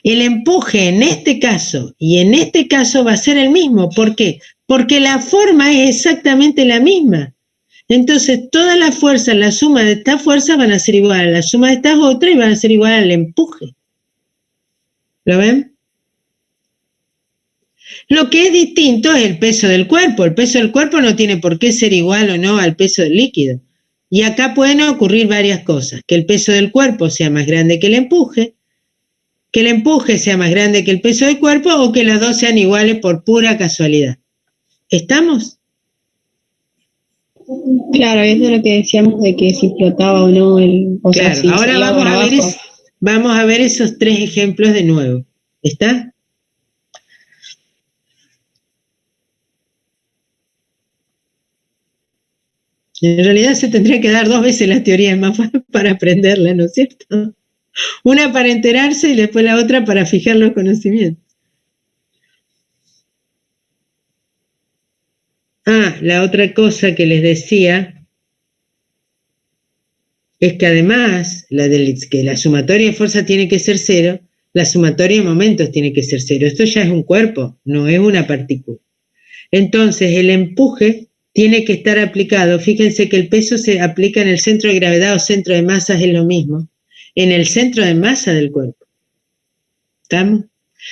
el empuje en este caso y en este caso va a ser el mismo. ¿Por qué? Porque la forma es exactamente la misma. Entonces, todas las fuerzas, la suma de estas fuerzas van a ser igual a la suma de estas otras y van a ser igual al empuje. ¿Lo ven? Lo que es distinto es el peso del cuerpo. El peso del cuerpo no tiene por qué ser igual o no al peso del líquido. Y acá pueden ocurrir varias cosas. Que el peso del cuerpo sea más grande que el empuje sea más grande que el peso del cuerpo o que los dos sean iguales por pura casualidad. ¿Estamos? Claro, eso es lo que decíamos de que si flotaba o no Claro, si ahora iba para abajo. vamos a ver esos 3 ejemplos de nuevo. ¿Está? En realidad se tendría que dar 2 veces la teoría de Maffa para aprenderla, ¿no es cierto? Una para enterarse y después la otra para fijar los conocimientos. La otra cosa que les decía es que además que la sumatoria de fuerza tiene que ser 0, la sumatoria de momentos tiene que ser 0. Esto ya es un cuerpo, no es una partícula. Entonces el empuje tiene que estar aplicado. Fíjense que el peso se aplica en el centro de gravedad o centro de masas, es lo mismo. En el centro de masa del cuerpo. ¿Estamos?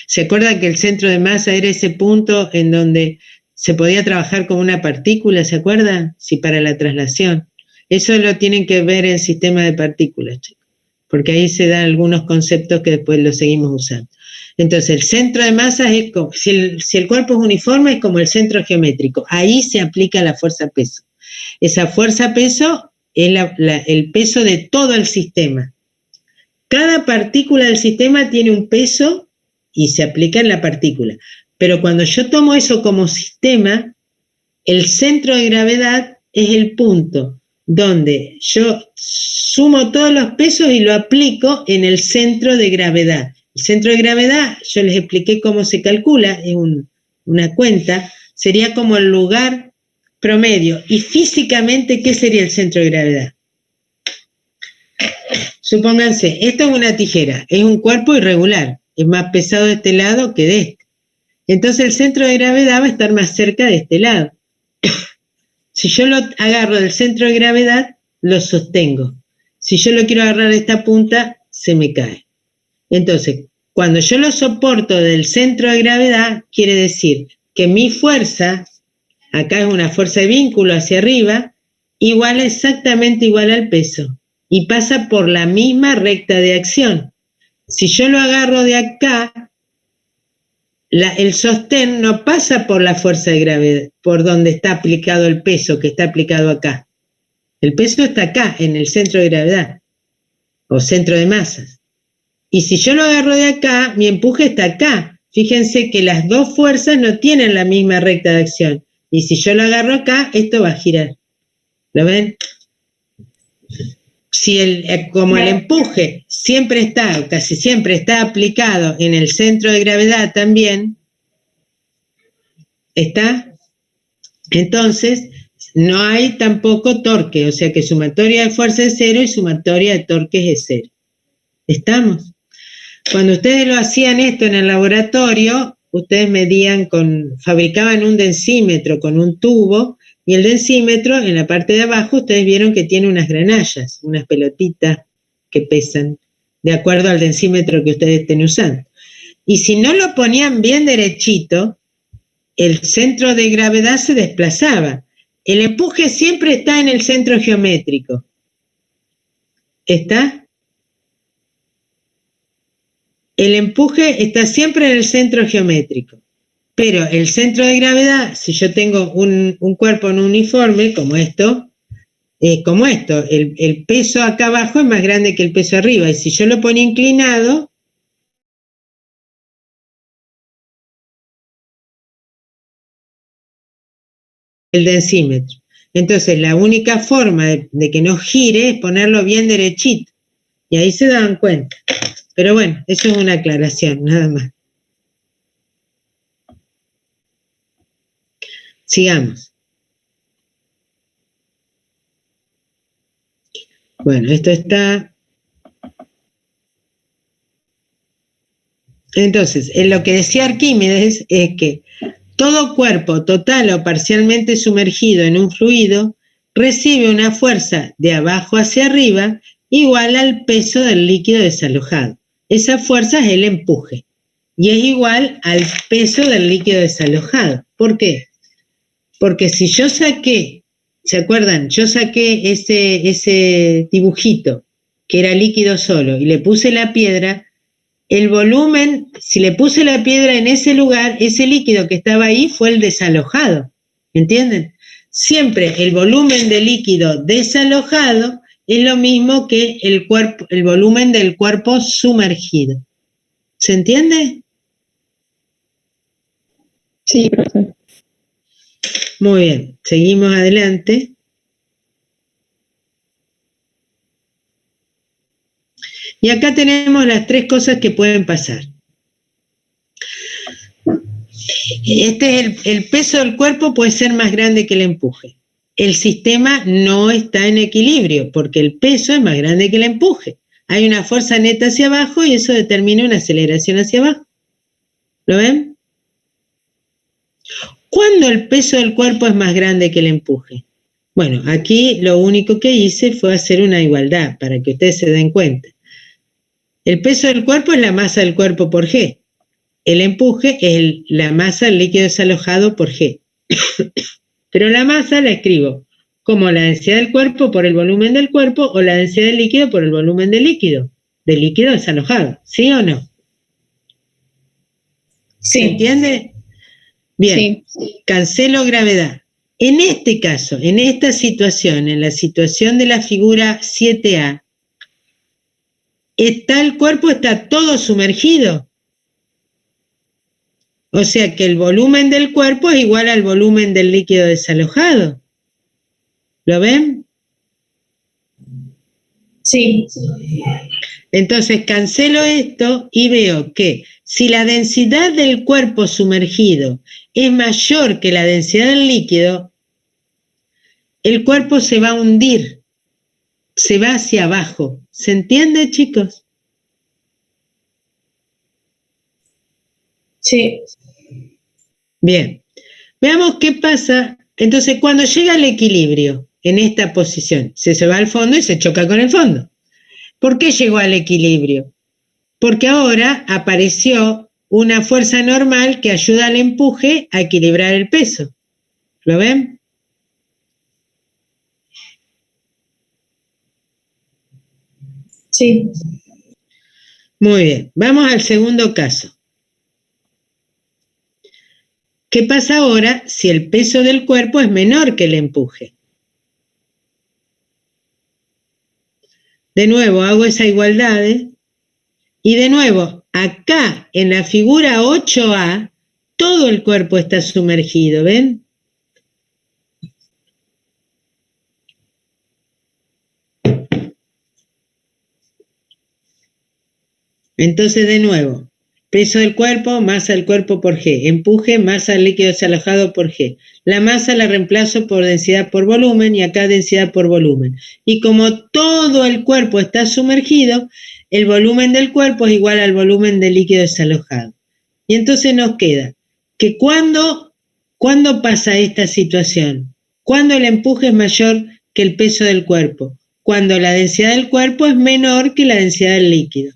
¿Se acuerdan que el centro de masa era ese punto en donde se podía trabajar con una partícula? ¿Se acuerdan? Sí, para la traslación. Eso lo tienen que ver en sistema de partículas, chicos, porque ahí se dan algunos conceptos que después los seguimos usando. Entonces, el centro de masa es como, si el cuerpo es uniforme, es como el centro geométrico. Ahí se aplica la fuerza-peso. Esa fuerza-peso es el peso de todo el sistema. Cada partícula del sistema tiene un peso y se aplica en la partícula. Pero cuando yo tomo eso como sistema, el centro de gravedad es el punto donde yo sumo todos los pesos y lo aplico en el centro de gravedad. El centro de gravedad, yo les expliqué cómo se calcula, es una cuenta, sería como el lugar promedio. Y físicamente, ¿qué sería el centro de gravedad? Supónganse, esto es una tijera, es un cuerpo irregular, es más pesado de este lado que de este. Entonces el centro de gravedad va a estar más cerca de este lado. Si yo lo agarro del centro de gravedad, lo sostengo. Si yo lo quiero agarrar de esta punta, se me cae. Entonces, cuando yo lo soporto del centro de gravedad, quiere decir que mi fuerza, acá es una fuerza de vínculo hacia arriba, exactamente igual al peso. Y pasa por la misma recta de acción. Si yo lo agarro de acá, el sostén no pasa por la fuerza de gravedad, por donde está aplicado el peso que está aplicado acá. El peso está acá, en el centro de gravedad, o centro de masas. Y si yo lo agarro de acá, mi empuje está acá. Fíjense que las dos fuerzas no tienen la misma recta de acción. Y si yo lo agarro acá, esto va a girar. ¿Lo ven? Como el empuje siempre está, casi siempre está aplicado en el centro de gravedad también, ¿está? Entonces, no hay tampoco torque, o sea que sumatoria de fuerza es 0 y sumatoria de torques es 0. ¿Estamos? Cuando ustedes lo hacían esto en el laboratorio, ustedes fabricaban un densímetro con un tubo, y el densímetro, en la parte de abajo, ustedes vieron que tiene unas granallas, unas pelotitas que pesan, de acuerdo al densímetro que ustedes estén usando. Y si no lo ponían bien derechito, el centro de gravedad se desplazaba. El empuje siempre está en el centro geométrico. ¿Está? el empuje está siempre en el centro geométrico, pero el centro de gravedad, si yo tengo un cuerpo no uniforme, como esto, el peso acá abajo es más grande que el peso arriba, y si yo lo pongo inclinado, el densímetro. Entonces, la única forma de que no gire es ponerlo bien derechito, y ahí se dan cuenta. Pero bueno, eso es una aclaración, nada más. Sigamos. Bueno, esto está. Entonces, en lo que decía Arquímedes es que todo cuerpo total o parcialmente sumergido en un fluido recibe una fuerza de abajo hacia arriba igual al peso del líquido desalojado. Esa fuerza es el empuje y es igual al peso del líquido desalojado. ¿Por qué? Porque si yo saqué, ¿se acuerdan? Yo saqué ese dibujito que era líquido solo y le puse la piedra, el volumen, si le puse la piedra en ese lugar, ese líquido que estaba ahí fue el desalojado, ¿entienden? Siempre el volumen de líquido desalojado es lo mismo que el volumen del cuerpo sumergido. ¿Se entiende? Sí, profesor. Muy bien, seguimos adelante. Y acá tenemos las tres cosas que pueden pasar. Este es el peso del cuerpo puede ser más grande que el empuje. El sistema no está en equilibrio porque el peso es más grande que el empuje. Hay una fuerza neta hacia abajo y eso determina una aceleración hacia abajo. ¿Lo ven? ¿Cuándo el peso del cuerpo es más grande que el empuje? Bueno, aquí lo único que hice fue hacer una igualdad para que ustedes se den cuenta. El peso del cuerpo es la masa del cuerpo por G. El empuje es la masa del líquido desalojado por G. Pero la masa la escribo como la densidad del cuerpo por el volumen del cuerpo o la densidad del líquido por el volumen del líquido desalojado. ¿Sí o no? Sí. ¿Se entiende? Bien, sí. Cancelo gravedad. En este caso, en esta situación, en la situación de la figura 7A, el cuerpo está todo sumergido. O sea que el volumen del cuerpo es igual al volumen del líquido desalojado. ¿Lo ven? Sí. Entonces cancelo esto y veo que si la densidad del cuerpo sumergido es mayor que la densidad del líquido, el cuerpo se va a hundir, se va hacia abajo. ¿Se entiende, chicos? Sí. Bien, veamos qué pasa. Entonces, cuando llega al equilibrio en esta posición, se va al fondo y se choca con el fondo. ¿Por qué llegó al equilibrio? Porque ahora apareció una fuerza normal que ayuda al empuje a equilibrar el peso. ¿Lo ven? Sí. Muy bien, vamos al segundo caso. ¿Qué pasa ahora si el peso del cuerpo es menor que el empuje? De nuevo hago esa igualdad y de nuevo acá en la figura 8A todo el cuerpo está sumergido, ¿ven? Entonces de nuevo, peso del cuerpo, masa del cuerpo por G, empuje, masa del líquido desalojado por G. La masa la reemplazo por densidad por volumen y acá densidad por volumen. Y como todo el cuerpo está sumergido, el volumen del cuerpo es igual al volumen del líquido desalojado. Y entonces nos queda que ¿cuándo pasa esta situación? ¿Cuándo el empuje es mayor que el peso del cuerpo? Cuando la densidad del cuerpo es menor que la densidad del líquido.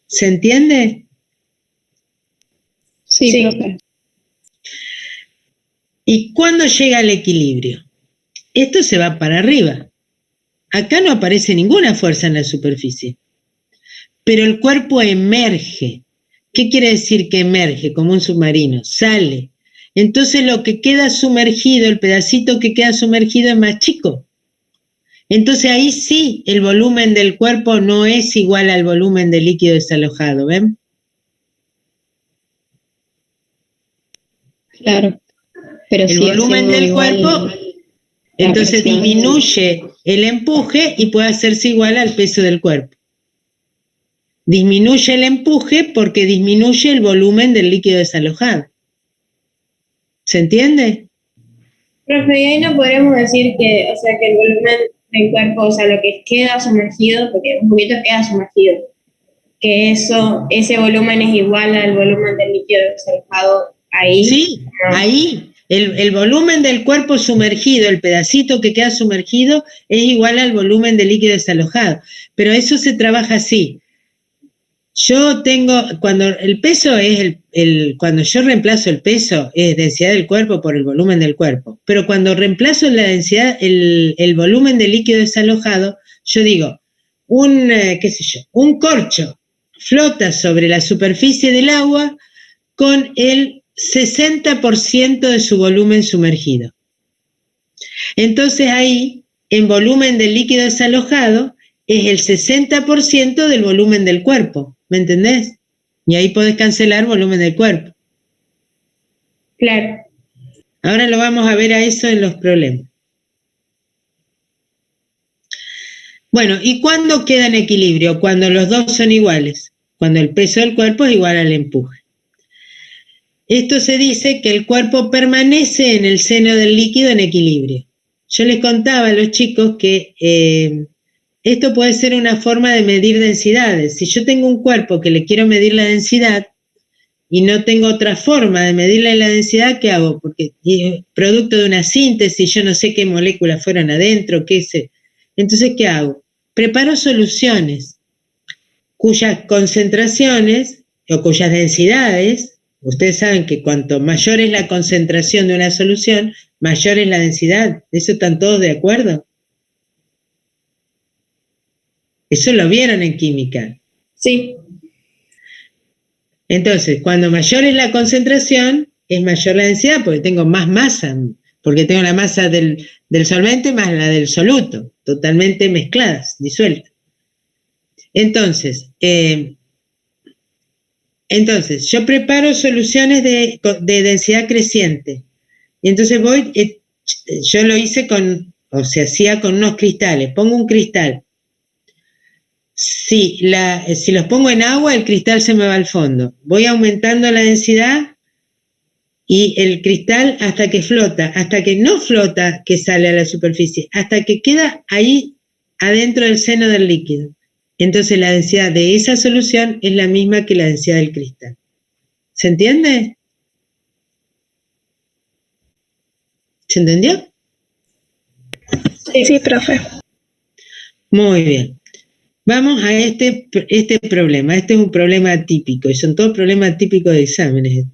¿Se entiende? Sí, profe. ¿Y cuándo llega al equilibrio? Esto se va para arriba. Acá no aparece ninguna fuerza en la superficie. pero el cuerpo emerge. ¿Qué quiere decir que emerge? Como un submarino, sale. Entonces lo que queda sumergido, el pedacito que queda sumergido es más chico. Entonces ahí sí el volumen del cuerpo no es igual al volumen del líquido desalojado, ¿ven? Claro, pero El sigue volumen siendo del igual cuerpo, la entonces presión. disminuye el empuje y puede hacerse igual al peso del cuerpo. Disminuye el empuje porque disminuye el volumen del líquido desalojado. ¿Se entiende? Profe, y ahí no podríamos decir que, o sea, que el volumen del cuerpo, o sea, lo que queda sumergido, porque un poquito queda sumergido, que ese volumen es igual al volumen del líquido desalojado ahí. Sí, ¿No? ahí el volumen del cuerpo sumergido, el pedacito que queda sumergido, es igual al volumen del líquido desalojado. Pero eso se trabaja así. Yo tengo, cuando el peso es cuando yo reemplazo el peso, es densidad del cuerpo por el volumen del cuerpo. Pero cuando reemplazo la densidad, el volumen del líquido desalojado, yo digo, un corcho flota sobre la superficie del agua con el 60% de su volumen sumergido. Entonces ahí, en volumen del líquido desalojado, es el 60% del volumen del cuerpo, ¿me entendés? Y ahí podés cancelar volumen del cuerpo. Claro. Ahora lo vamos a ver a eso en los problemas. Bueno, ¿y cuándo queda en equilibrio? Cuando los dos son iguales, cuando el peso del cuerpo es igual al empuje. Esto se dice que el cuerpo permanece en el seno del líquido en equilibrio. Yo les contaba a los chicos que esto puede ser una forma de medir densidades. Si yo tengo un cuerpo que le quiero medir la densidad y no tengo otra forma de medirle la densidad, ¿qué hago? Porque es producto de una síntesis, yo no sé qué moléculas fueron adentro, qué sé. Entonces, ¿qué hago? Preparo soluciones cuyas concentraciones o cuyas densidades, ustedes saben que cuanto mayor es la concentración de una solución, mayor es la densidad. ¿Eso están todos de acuerdo? Eso lo vieron en química. Sí. Entonces, cuando mayor es la concentración, es mayor la densidad porque tengo más masa, porque tengo la masa del solvente más la del soluto, totalmente mezcladas, disueltas. Entonces, yo preparo soluciones de densidad creciente. Y entonces yo lo hice se hacía con unos cristales. Pongo un cristal. Si los pongo en agua, el cristal se me va al fondo. Voy aumentando la densidad y el cristal hasta que flota, hasta que no flota, que sale a la superficie, hasta que queda ahí adentro del seno del líquido. Entonces la densidad de esa solución es la misma que la densidad del cristal. ¿Se entiende? ¿Se entendió? Sí, profe. Muy bien. Vamos a este problema. Este es un problema típico y son todos problemas típicos de exámenes.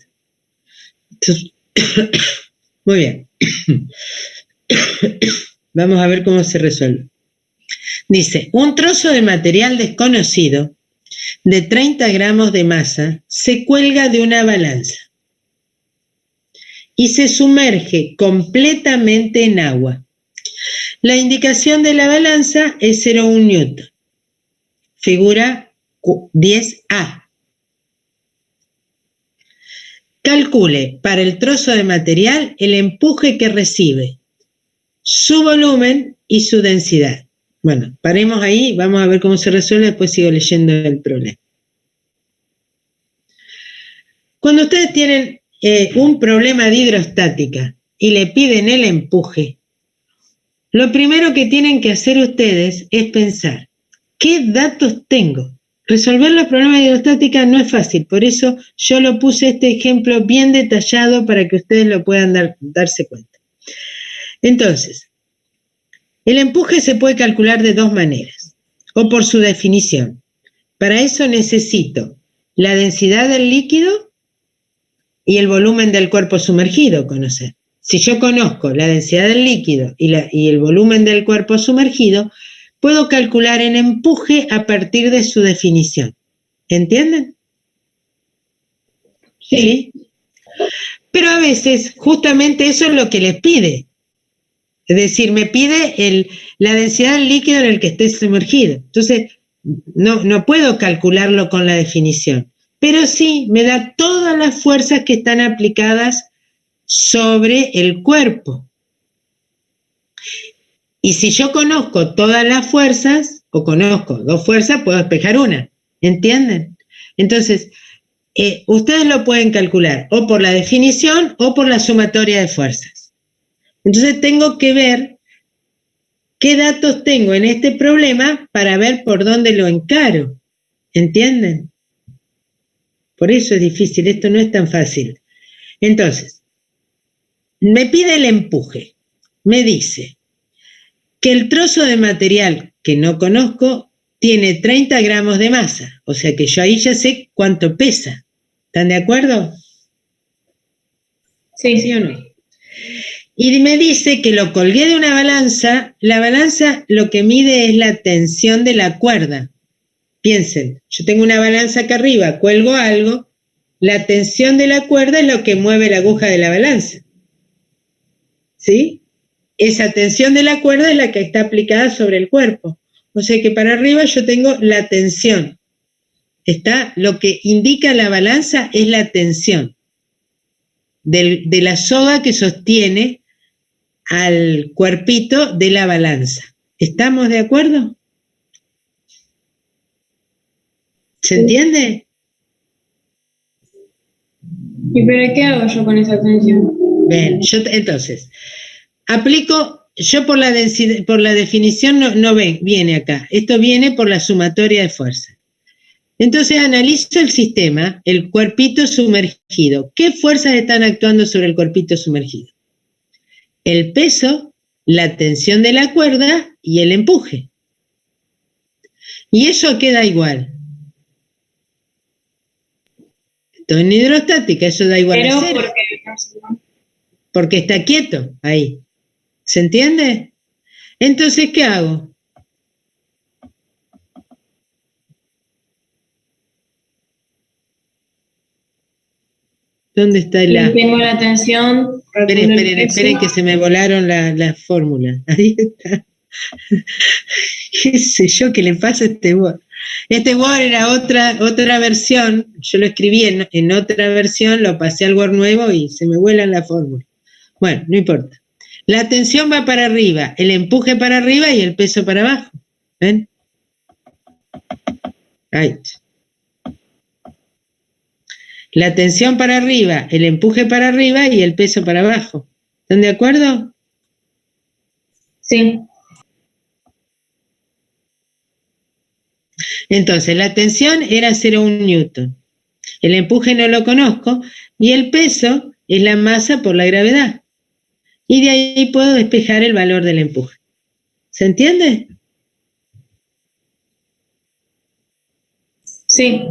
Entonces, muy bien. Vamos a ver cómo se resuelve. Dice, un trozo de material desconocido de 30 gramos de masa se cuelga de una balanza y se sumerge completamente en agua. La indicación de la balanza es 0,1 newton. Figura 10A. Calcule para el trozo de material el empuje que recibe, su volumen y su densidad. Bueno, paremos ahí, vamos a ver cómo se resuelve, después sigo leyendo el problema. Cuando ustedes tienen un problema de hidrostática y le piden el empuje, lo primero que tienen que hacer ustedes es pensar, ¿qué datos tengo? Resolver los problemas de hidrostática no es fácil, por eso yo lo puse este ejemplo bien detallado para que ustedes lo puedan darse cuenta. Entonces, el empuje se puede calcular de dos maneras, o por su definición. Para eso necesito la densidad del líquido y el volumen del cuerpo sumergido, conocer. Si yo conozco la densidad del líquido y el volumen del cuerpo sumergido, puedo calcular el empuje a partir de su definición. ¿Entienden? Sí. Pero a veces justamente eso es lo que les pide. Es decir, me pide la densidad del líquido en el que esté sumergido. Entonces, no puedo calcularlo con la definición. Pero sí me da todas las fuerzas que están aplicadas sobre el cuerpo. Y si yo conozco todas las fuerzas, o conozco 2 fuerzas, puedo despejar una. ¿Entienden? Entonces, ustedes lo pueden calcular o por la definición o por la sumatoria de fuerzas. Entonces tengo que ver qué datos tengo en este problema para ver por dónde lo encaro. ¿Entienden? Por eso es difícil, esto no es tan fácil. Entonces, me pide el empuje. Me dice que el trozo de material que no conozco tiene 30 gramos de masa. O sea que yo ahí ya sé cuánto pesa. ¿Están de acuerdo? Sí. ¿Sí o no? Y me dice que lo colgué de una balanza. La balanza lo que mide es la tensión de la cuerda. Piensen, yo tengo una balanza acá arriba, cuelgo algo, la tensión de la cuerda es lo que mueve la aguja de la balanza. ¿Sí? Esa tensión de la cuerda es la que está aplicada sobre el cuerpo. O sea que para arriba yo tengo la tensión. Lo que indica la balanza es la tensión de la soga que sostiene al cuerpito de la balanza. ¿Estamos de acuerdo? ¿Se entiende? ¿Y pero qué hago yo con esa tensión? Bien, entonces, yo por la densidad, por la definición no viene acá. Esto viene por la sumatoria de fuerzas. Entonces analizo el sistema, el cuerpito sumergido. ¿Qué fuerzas están actuando sobre el cuerpito sumergido? El peso, la tensión de la cuerda y el empuje. Y eso queda igual. Esto en hidrostática, eso da igual a cero. Porque está quieto ahí. ¿Se entiende? Entonces, ¿qué hago? ¿Dónde está la...? Tengo la tensión. Esperen que se me volaron las fórmulas. Ahí está. ¿Qué sé yo qué le pasa a este Word? Este Word era otra versión. Yo lo escribí en otra versión, lo pasé al Word nuevo y se me vuelan las fórmulas. Bueno, no importa. La tensión va para arriba, el empuje para arriba y el peso para abajo. ¿Ven? Ahí. La tensión para arriba, el empuje para arriba y el peso para abajo. ¿Están de acuerdo? Sí. Entonces, la tensión era 0,1 newton. El empuje no lo conozco y el peso es la masa por la gravedad. Y de ahí puedo despejar el valor del empuje. ¿Se entiende? Sí.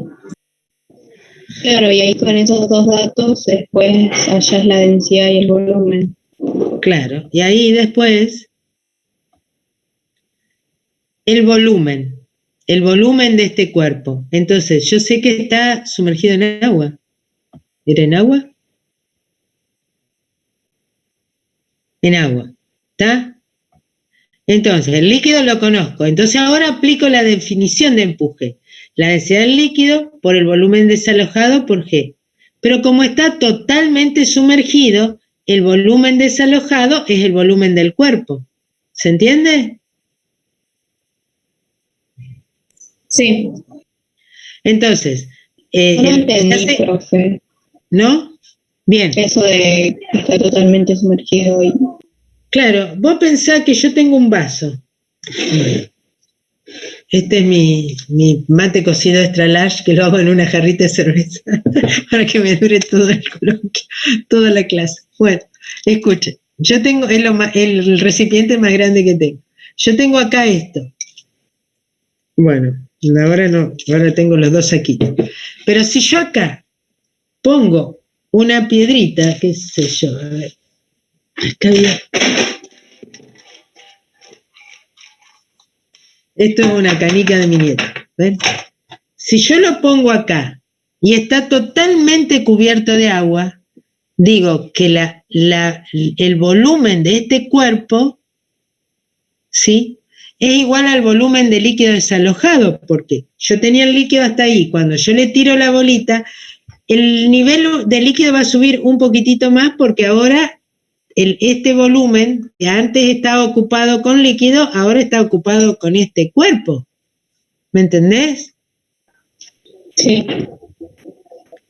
Claro, y ahí con esos 2 datos después hallás la densidad y el volumen. Claro, y ahí después el volumen de este cuerpo. Entonces, yo sé que está sumergido en agua. ¿Era en agua? En agua. ¿Está? Entonces, el líquido lo conozco. Entonces, ahora aplico la definición de empuje. La densidad del líquido por el volumen desalojado por G. Pero como está totalmente sumergido, el volumen desalojado es el volumen del cuerpo. ¿Se entiende? Sí. Entonces, No entendí, profe. ¿no? Bien. Eso de que está totalmente sumergido y... Claro, vos pensás que yo tengo un vaso. Este es mi mate cocido extra large, que lo hago en una jarrita de cerveza para que me dure todo el coloquio, toda la clase. Bueno, escuchen, yo tengo el recipiente más grande que tengo. Yo tengo acá esto. Bueno, ahora no, ahora tengo los 2 aquí. Pero si yo acá pongo una piedrita, qué sé yo, a ver, acá había... Esto es una canica de mi nieta, ¿ven? si yo lo pongo acá y está totalmente cubierto de agua, digo que el volumen de este cuerpo, ¿sí?, es igual al volumen de líquido desalojado, porque yo tenía el líquido hasta ahí, cuando yo le tiro la bolita, el nivel de líquido va a subir un poquitito más porque ahora este volumen que antes estaba ocupado con líquido, ahora está ocupado con este cuerpo. ¿Me entendés? Sí.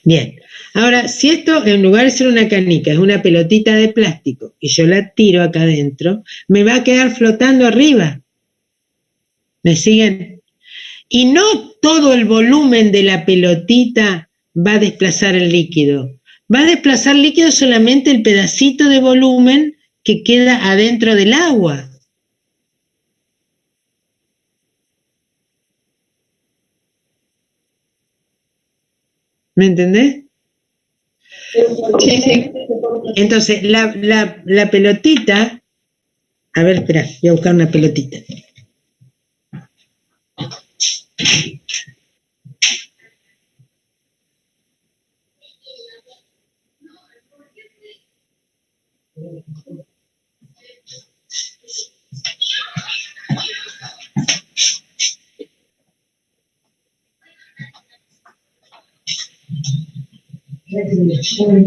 Bien. Ahora, si esto en lugar de ser una canica es una pelotita de plástico y yo la tiro acá adentro, me va a quedar flotando arriba. ¿Me siguen? Y no todo el volumen de la pelotita va a desplazar el líquido. Va a desplazar líquido solamente el pedacito de volumen que queda adentro del agua. ¿Me entendés? Sí, sí. Entonces, la pelotita, a ver, espera, voy a buscar una pelotita.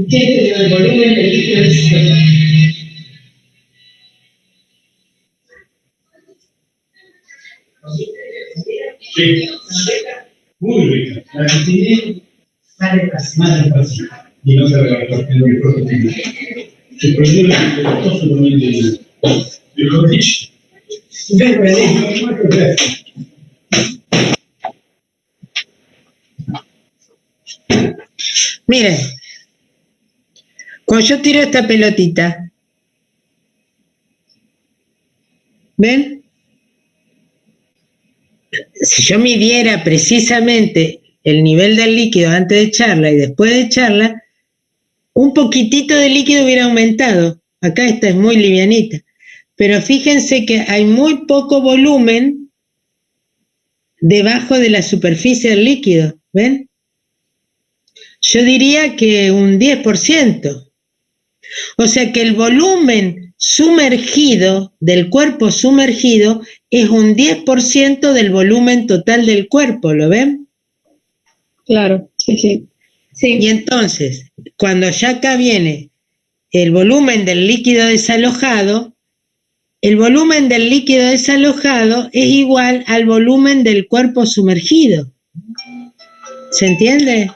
El volumen del líquido es Sí. Muy rica. La que tiene más despacio. Y no se repartiendo el prototipo. Se prendió el costo también del cottage. Miren, cuando yo tiro esta pelotita, ¿ven? Si yo midiera precisamente el nivel del líquido antes de echarla y después de echarla, un poquitito de líquido hubiera aumentado. Acá esta es muy livianita. Pero fíjense que hay muy poco volumen debajo de la superficie del líquido, ¿ven? Yo diría que un 10%. O sea que el volumen sumergido, del cuerpo sumergido, es un 10% del volumen total del cuerpo, ¿lo ven? Claro, sí, sí. Y entonces, cuando ya acá viene el volumen del líquido desalojado, el volumen del líquido desalojado es igual al volumen del cuerpo sumergido. ¿Se entiende?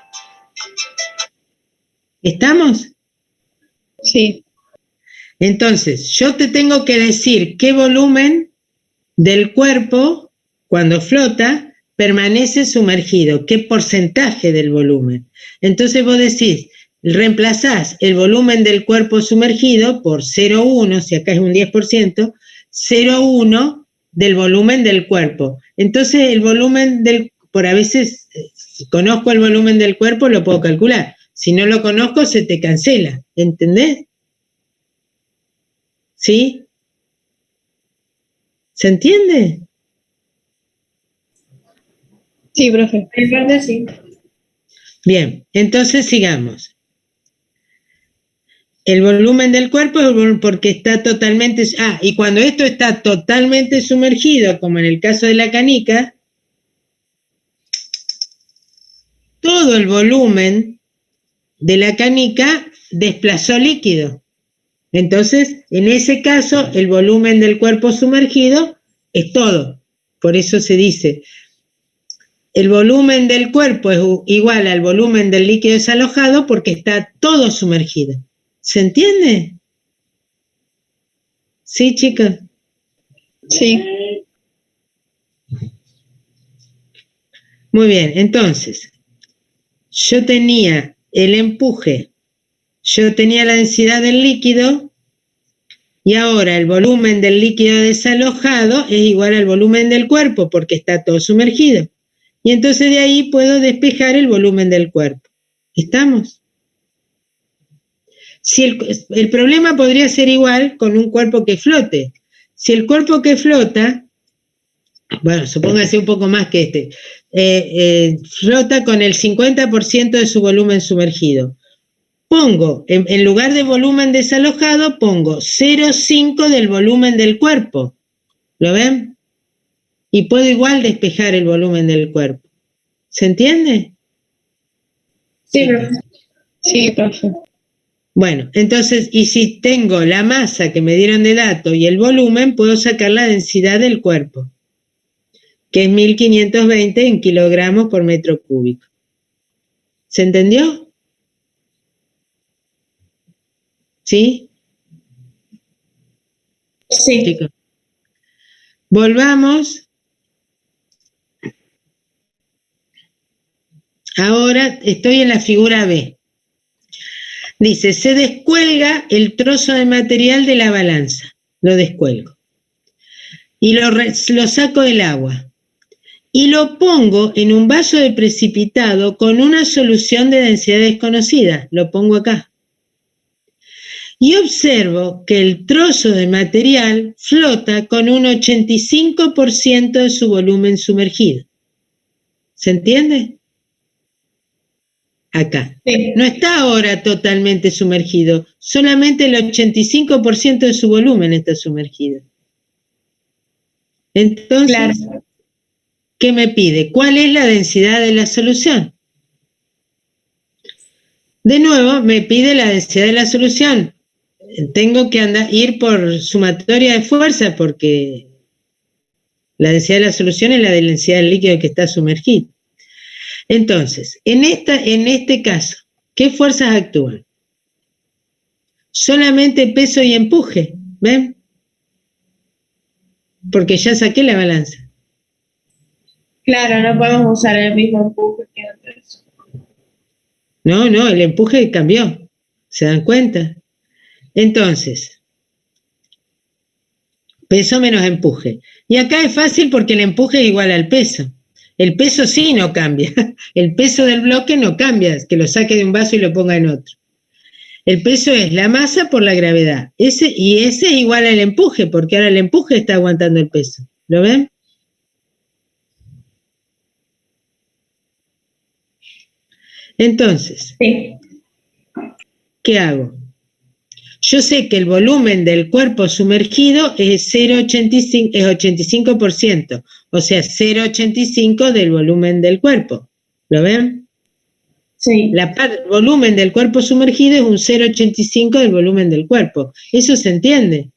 ¿Estamos? Sí. Entonces, yo te tengo que decir qué volumen del cuerpo, cuando flota, permanece sumergido, qué porcentaje del volumen. Entonces vos decís, reemplazás el volumen del cuerpo sumergido por 0,1, si acá es un 10%, 0,1 del volumen del cuerpo. Entonces el volumen por a veces, si conozco el volumen del cuerpo, lo puedo calcular. Si no lo conozco, se te cancela. ¿Entendés? ¿Sí? ¿Se entiende? Sí, profe. En parte sí. Bien, entonces sigamos. El volumen del cuerpo es porque está totalmente... y cuando esto está totalmente sumergido, como en el caso de la canica, todo el volumen de la canica desplazó líquido. Entonces, en ese caso, el volumen del cuerpo sumergido es todo. Por eso se dice, el volumen del cuerpo es igual al volumen del líquido desalojado porque está todo sumergido. ¿Se entiende? ¿Sí, chicos? Sí. Muy bien, entonces, yo tenía el empuje, yo tenía la densidad del líquido y ahora el volumen del líquido desalojado es igual al volumen del cuerpo porque está todo sumergido. Y entonces de ahí puedo despejar el volumen del cuerpo. ¿Estamos? Si el problema podría ser igual con un cuerpo que flote. Si el cuerpo que flota, bueno, supóngase un poco más que flota con el 50% de su volumen sumergido. Pongo, en lugar de volumen desalojado, pongo 0,5 del volumen del cuerpo. ¿Lo ven? Y puedo igual despejar el volumen del cuerpo. ¿Se entiende? Sí, profe. Sí, profe. Bueno, entonces, y si tengo la masa que me dieron de dato y el volumen, puedo sacar la densidad del cuerpo, que es 1520 en kilogramos por metro cúbico. ¿Se entendió? ¿Sí? Sí. Chicos. Volvamos. Ahora estoy en la figura B. Dice, se descuelga el trozo de material de la balanza. Lo descuelgo. Y lo saco del agua. Y lo pongo en un vaso de precipitado con una solución de densidad desconocida. Lo pongo acá. Y observo que el trozo de material flota con un 85% de su volumen sumergido. ¿Se entiende? Acá. Sí. No está ahora totalmente sumergido, solamente el 85% de su volumen está sumergido. Entonces, Claro. ¿qué me pide? ¿Cuál es la densidad de la solución? De nuevo, me pide la densidad de la solución. Tengo que ir por sumatoria de fuerza porque la densidad de la solución es la de la densidad del líquido que está sumergido. Entonces, en este caso, ¿qué fuerzas actúan? Solamente peso y empuje, ¿ven? Porque ya saqué la balanza. Claro, no podemos usar el mismo empuje que antes. No, el empuje cambió. ¿Se dan cuenta? Entonces, peso menos empuje. Y acá es fácil porque el empuje es igual al peso. El peso sí no cambia. El peso del bloque no cambia, que lo saque de un vaso y lo ponga en otro. El peso es la masa por la gravedad. Ese es igual al empuje, porque ahora el empuje está aguantando el peso. ¿Lo ven? Entonces, Sí. ¿qué hago? Yo sé que el volumen del cuerpo sumergido es 0,85, es 85%, o sea, 0,85 del volumen del cuerpo. ¿Lo ven? Sí. El volumen del cuerpo sumergido es un 0,85 del volumen del cuerpo. ¿Eso se entiende?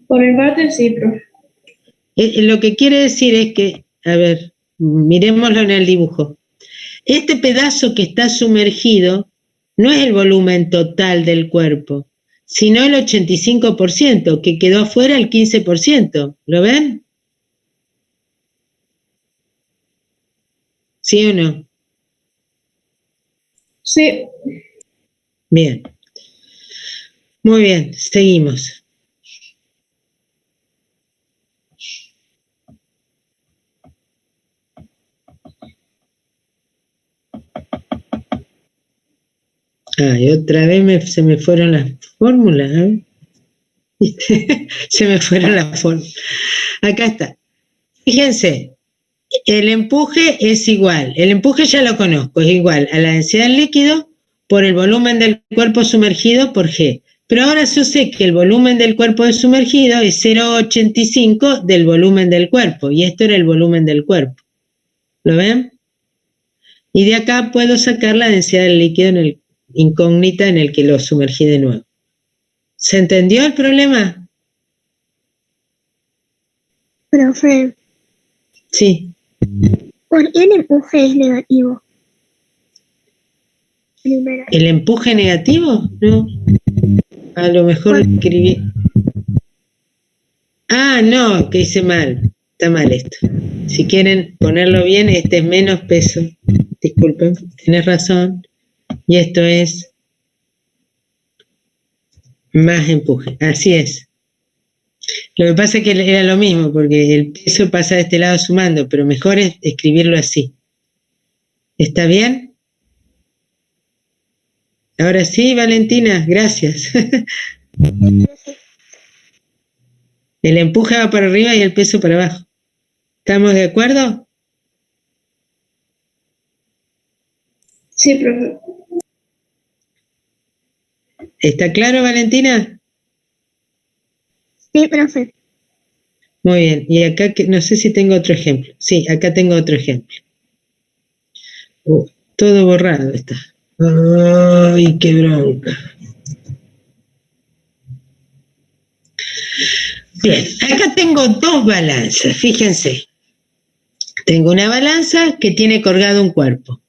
Por mi parte sí, profe. Lo que quiere decir es que, a ver, miremoslo en el dibujo. Este pedazo que está sumergido no es el volumen total del cuerpo, sino el 85%, que quedó afuera el 15%. ¿Lo ven? ¿Sí o no? Sí. Bien. Muy bien, seguimos. Y otra vez se me fueron las fórmulas, ¿eh? Se me fueron las fórmulas. Acá está. Fíjense, el empuje es igual, el empuje ya lo conozco, es igual a la densidad del líquido por el volumen del cuerpo sumergido por G. Pero ahora yo sé que el volumen del cuerpo sumergido es 0,85 del volumen del cuerpo, y esto era el volumen del cuerpo. ¿Lo ven? Y de acá puedo sacar la densidad del líquido en el incógnita en el que lo sumergí de nuevo. ¿Se entendió el problema? Profe, Sí. ¿por qué el empuje es negativo? Primero. ¿El empuje negativo? No. A lo mejor escribí. No, que hice mal. Está mal esto. Si quieren ponerlo bien, este es menos peso. Disculpen, tenés razón. Y esto es más empuje. Así es. Lo que pasa es que era lo mismo, porque el peso pasa de este lado sumando, pero mejor es escribirlo así. ¿Está bien? Ahora sí, Valentina, gracias. El empuje va para arriba y el peso para abajo. ¿Estamos de acuerdo? Sí, profe. ¿Está claro, Valentina? Sí, profe. Muy bien. Y acá, no sé si tengo otro ejemplo. Sí, acá tengo otro ejemplo. Todo borrado está. ¡Ay, qué bronca! Bien, acá tengo dos balanzas, fíjense. Tengo una balanza que tiene colgado un cuerpo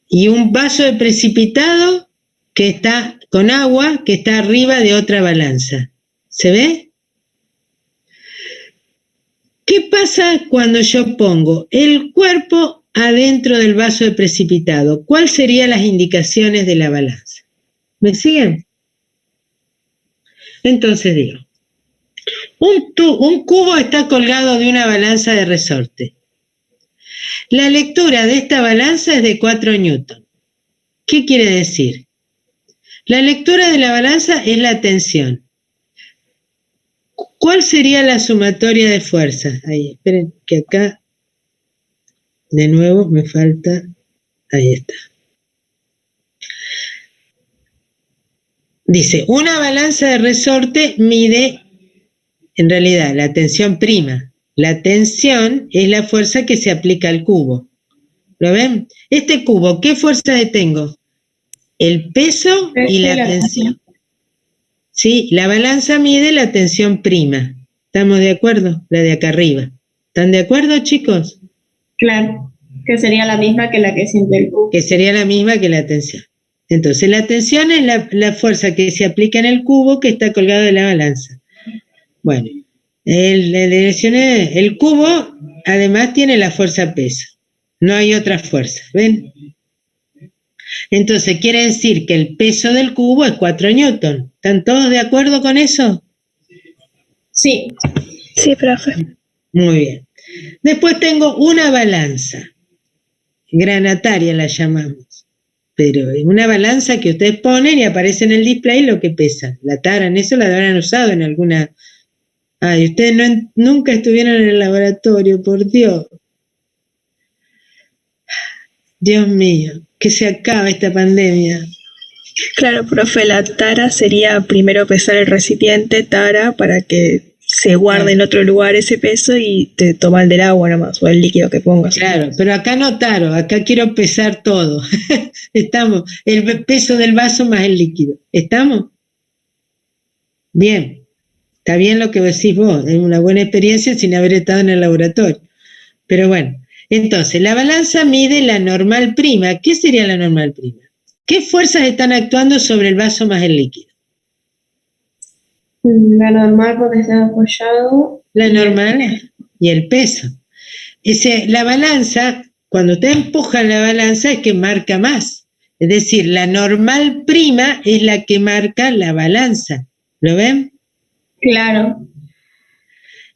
y un vaso de precipitado que está con agua que está arriba de otra balanza. ¿Se ve? ¿Qué pasa cuando yo pongo el cuerpo adentro del vaso de precipitado? ¿Cuáles serían las indicaciones de la balanza? ¿Me siguen? Entonces digo, un cubo está colgado de una balanza de resorte. La lectura de esta balanza es de 4 newton. ¿Qué quiere decir? La lectura de la balanza es la tensión. ¿Cuál sería la sumatoria de fuerzas? Ahí, esperen que acá de nuevo me falta. Ahí está. Dice, una balanza de resorte mide, en realidad, la tensión prima. La tensión es la fuerza que se aplica al cubo. ¿Lo ven? Este cubo, ¿qué fuerza tengo? El peso y la tensión. Sí, la balanza mide la tensión prima. ¿Estamos de acuerdo? La de acá arriba. ¿Están de acuerdo, chicos? Claro, que sería la misma que la que siente el cubo. Que sería la misma que la tensión. Entonces, la tensión es la fuerza que se aplica en el cubo que está colgado de la balanza. Bueno, el cubo además tiene la fuerza peso. No hay otra fuerza, ¿ven? Entonces, quiere decir que el peso del cubo es 4 newton. ¿Están todos de acuerdo con eso? Sí. Sí, profe. Muy bien. Después tengo una balanza. Granataria la llamamos. Pero es una balanza que ustedes ponen y aparece en el display lo que pesa. La taran, eso la habrán usado en alguna... Ay, ustedes nunca estuvieron en el laboratorio, por Dios. Dios mío, que se acaba esta pandemia. Claro, profe, la tara sería primero pesar el recipiente, tara, para que se guarde en otro lugar ese peso y te toma el del agua nomás, o el líquido que pongas. Claro, pero acá no taro, acá quiero pesar todo. ¿Estamos? El peso del vaso más el líquido. ¿Estamos? Bien. Está bien lo que decís vos, es una buena experiencia sin haber estado en el laboratorio. Pero bueno, entonces, la balanza mide la normal prima. ¿Qué sería la normal prima? ¿Qué fuerzas están actuando sobre el vaso más el líquido? La normal porque está apoyado. La normal y el peso. La balanza, cuando usted empuja la balanza es que marca más. Es decir, la normal prima es la que marca la balanza. ¿Lo ven? Claro.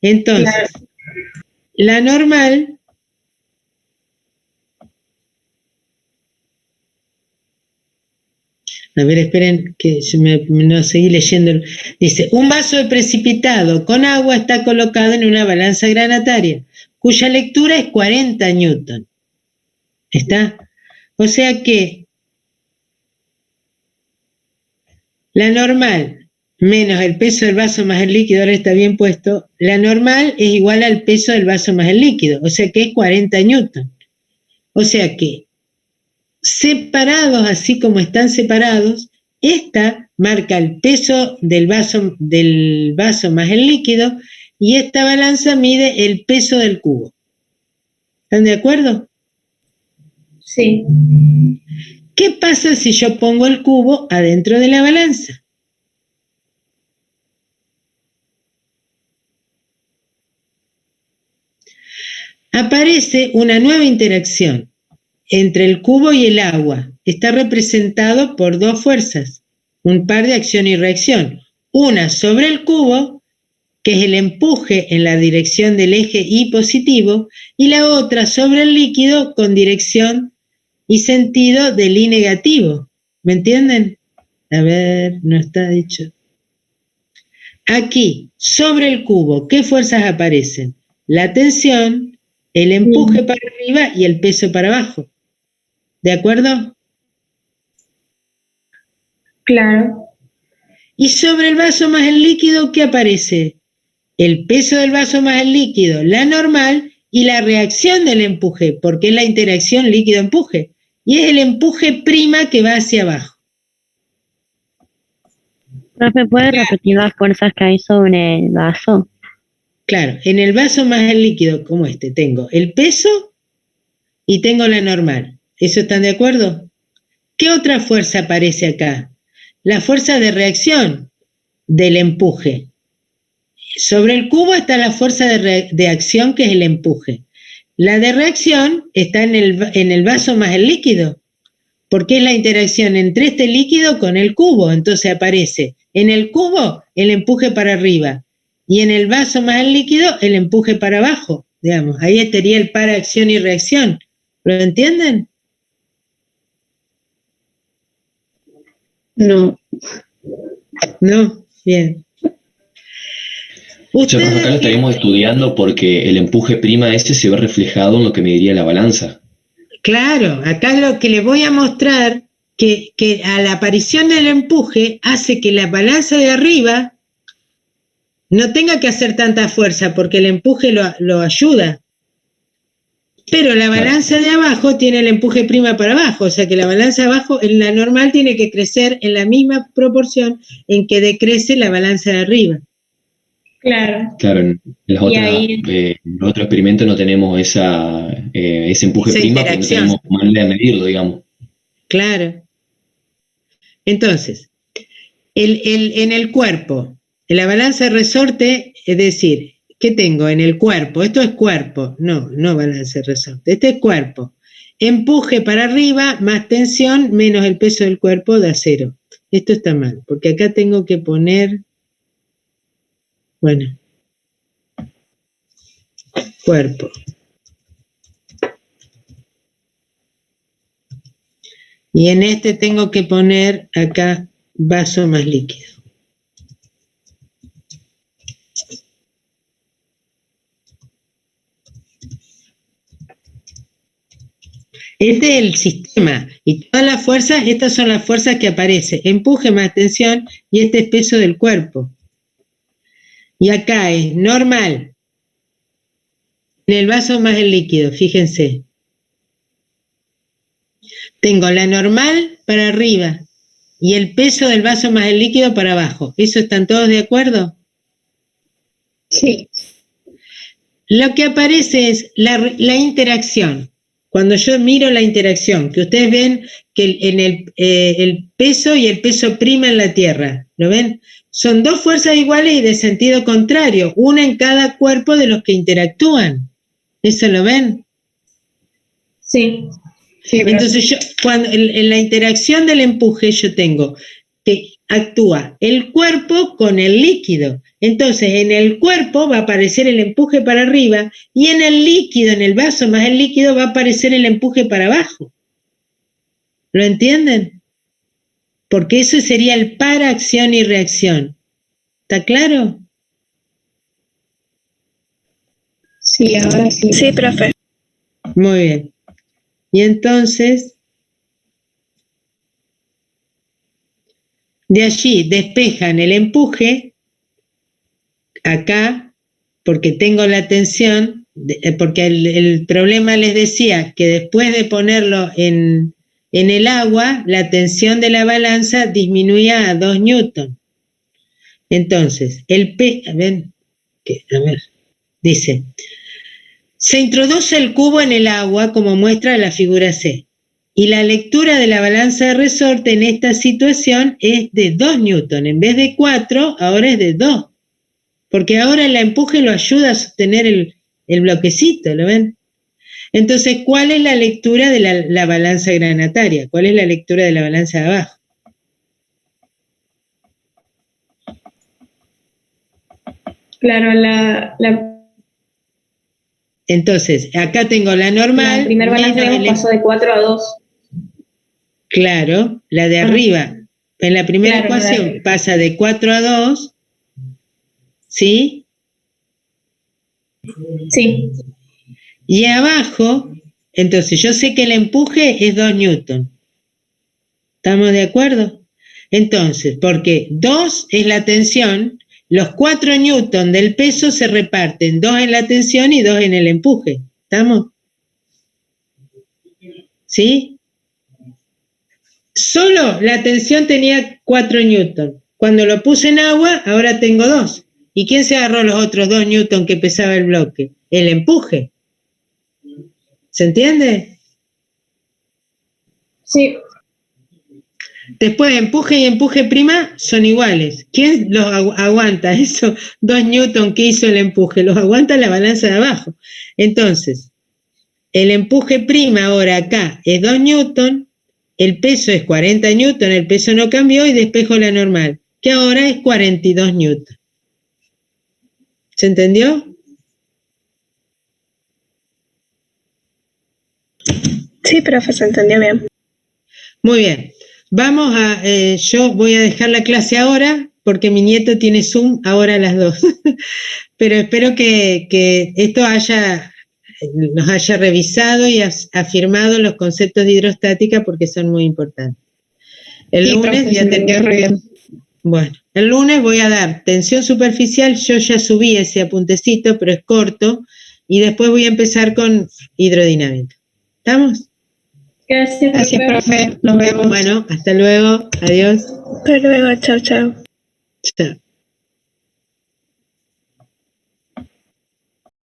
Entonces, claro. La normal a ver, esperen que no seguí leyendo. Dice, un vaso de precipitado con agua está colocado en una balanza granataria, cuya lectura es 40 newton. ¿Está? O sea que la normal menos el peso del vaso más el líquido, ahora está bien puesto, la normal es igual al peso del vaso más el líquido, o sea que es 40 newton. O sea que separados así como están separados, esta marca el peso del vaso más el líquido y esta balanza mide el peso del cubo. ¿Están de acuerdo? Sí. ¿Qué pasa si yo pongo el cubo adentro de la balanza? Aparece una nueva interacción entre el cubo y el agua. Está representado por dos fuerzas, un par de acción y reacción. Una sobre el cubo, que es el empuje en la dirección del eje Y positivo, y la otra sobre el líquido con dirección y sentido del Y negativo. ¿Me entienden? A ver, no está dicho. Aquí, sobre el cubo, ¿qué fuerzas aparecen? la tensión, el empuje para arriba y el peso para abajo. ¿De acuerdo? Claro. Y sobre el vaso más el líquido, ¿qué aparece? El peso del vaso más el líquido, la normal y la reacción del empuje, porque es la interacción líquido-empuje. Y es el empuje prima que va hacia abajo. Profe, ¿puede repetir las fuerzas que hay sobre el vaso? Claro, en el vaso más el líquido, como este, tengo el peso y tengo la normal. ¿Eso están de acuerdo? ¿Qué otra fuerza aparece acá? La fuerza de reacción del empuje. Sobre el cubo está la fuerza de acción, que es el empuje. La de reacción está en el vaso más el líquido, porque es la interacción entre este líquido con el cubo. Entonces aparece en el cubo el empuje para arriba y en el vaso más el líquido el empuje para abajo. Digamos, ahí estaría el par acción y reacción. ¿Lo entienden? No. No, bien. O sea, profe, acá lo estaríamos estudiando porque el empuje prima ese se ve reflejado en lo que mediría la balanza. Claro, acá lo que les voy a mostrar, que a la aparición del empuje hace que la balanza de arriba no tenga que hacer tanta fuerza, porque el empuje lo ayuda. Pero la balanza de abajo tiene el empuje prima para abajo, o sea que la balanza de abajo, en la normal, tiene que crecer en la misma proporción en que decrece la balanza de arriba. Claro. Claro, en los otros experimentos no tenemos ese empuje Esa prima porque no interacción. tenemos manera de medirlo, digamos. Claro. Entonces, en el cuerpo, en la balanza de resorte, es decir, ¿qué tengo en el cuerpo? Esto es cuerpo, no balanza de resorte, este es cuerpo. Empuje para arriba más tensión menos el peso del cuerpo da 0. Esto está mal, porque acá tengo que poner, bueno, cuerpo. Y en este tengo que poner acá vaso más líquido. Este es el sistema, y todas las fuerzas, estas son las fuerzas que aparecen, empuje más tensión, y este es peso del cuerpo. Y acá es normal, en el vaso más el líquido, fíjense. Tengo la normal para arriba, y el peso del vaso más el líquido para abajo. ¿Eso están todos de acuerdo? Sí. Lo que aparece es la interacción. Cuando yo miro la interacción, que ustedes ven que en el peso y el peso prima en la Tierra, ¿lo ven? Son dos fuerzas iguales y de sentido contrario, una en cada cuerpo de los que interactúan. ¿Eso lo ven? Sí. Entonces yo, cuando en la interacción del empuje, yo tengo que actúa el cuerpo con el líquido. Entonces en el cuerpo va a aparecer el empuje para arriba y en el líquido, en el vaso más el líquido, va a aparecer el empuje para abajo. ¿Lo entienden? Porque eso sería el par acción y reacción. ¿Está claro? Sí, ahora sí. Sí, profe. Muy bien. Y entonces, de allí despejan el empuje acá, porque tengo la tensión, porque el problema les decía que después de ponerlo en el agua, la tensión de la balanza disminuía a 2 newton. Entonces, dice, se introduce el cubo en el agua como muestra la figura C, y la lectura de la balanza de resorte en esta situación es de 2 newton, en vez de 4, ahora es de 2. Porque ahora el empuje lo ayuda a sostener el bloquecito, ¿lo ven? Entonces, ¿cuál es la lectura de la balanza granataria? ¿Cuál es la lectura de la balanza de abajo? Claro, Entonces, acá tengo la normal. La primera balanza pasó de 4 a 2. Claro, la de arriba. En la primera ecuación pasa de 4 a 2, ¿sí? Sí. Y abajo, entonces yo sé que el empuje es 2 newton. ¿Estamos de acuerdo? Entonces, porque 2 es la tensión, los 4 newton del peso se reparten, 2 en la tensión y 2 en el empuje. ¿Estamos? ¿Sí? Solo la tensión tenía 4 newton. Cuando lo puse en agua, ahora tengo 2. ¿Y quién se agarró los otros 2 newton que pesaba el bloque? El empuje. ¿Se entiende? Sí. Después, empuje y empuje prima son iguales. ¿Quién los aguanta? Esos 2 newton que hizo el empuje, los aguanta la balanza de abajo. Entonces, el empuje prima ahora acá es 2 newton, el peso es 40 newton, el peso no cambió y despejo la normal, que ahora es 42 newton. ¿Se entendió? Sí, profe, se entendió bien. Muy bien. Vamos a, yo voy a dejar la clase ahora porque mi nieto tiene Zoom ahora a las 2. Pero espero que esto nos haya revisado y afirmado los conceptos de hidrostática porque son muy importantes. El lunes profe, se entendió re bien. Bueno, el lunes voy a dar tensión superficial, yo ya subí ese apuntecito, pero es corto, y después voy a empezar con hidrodinámica. ¿Estamos? Gracias, profe. Nos vemos. Bueno, hasta luego. Adiós. Hasta luego, chao, chao. Chao.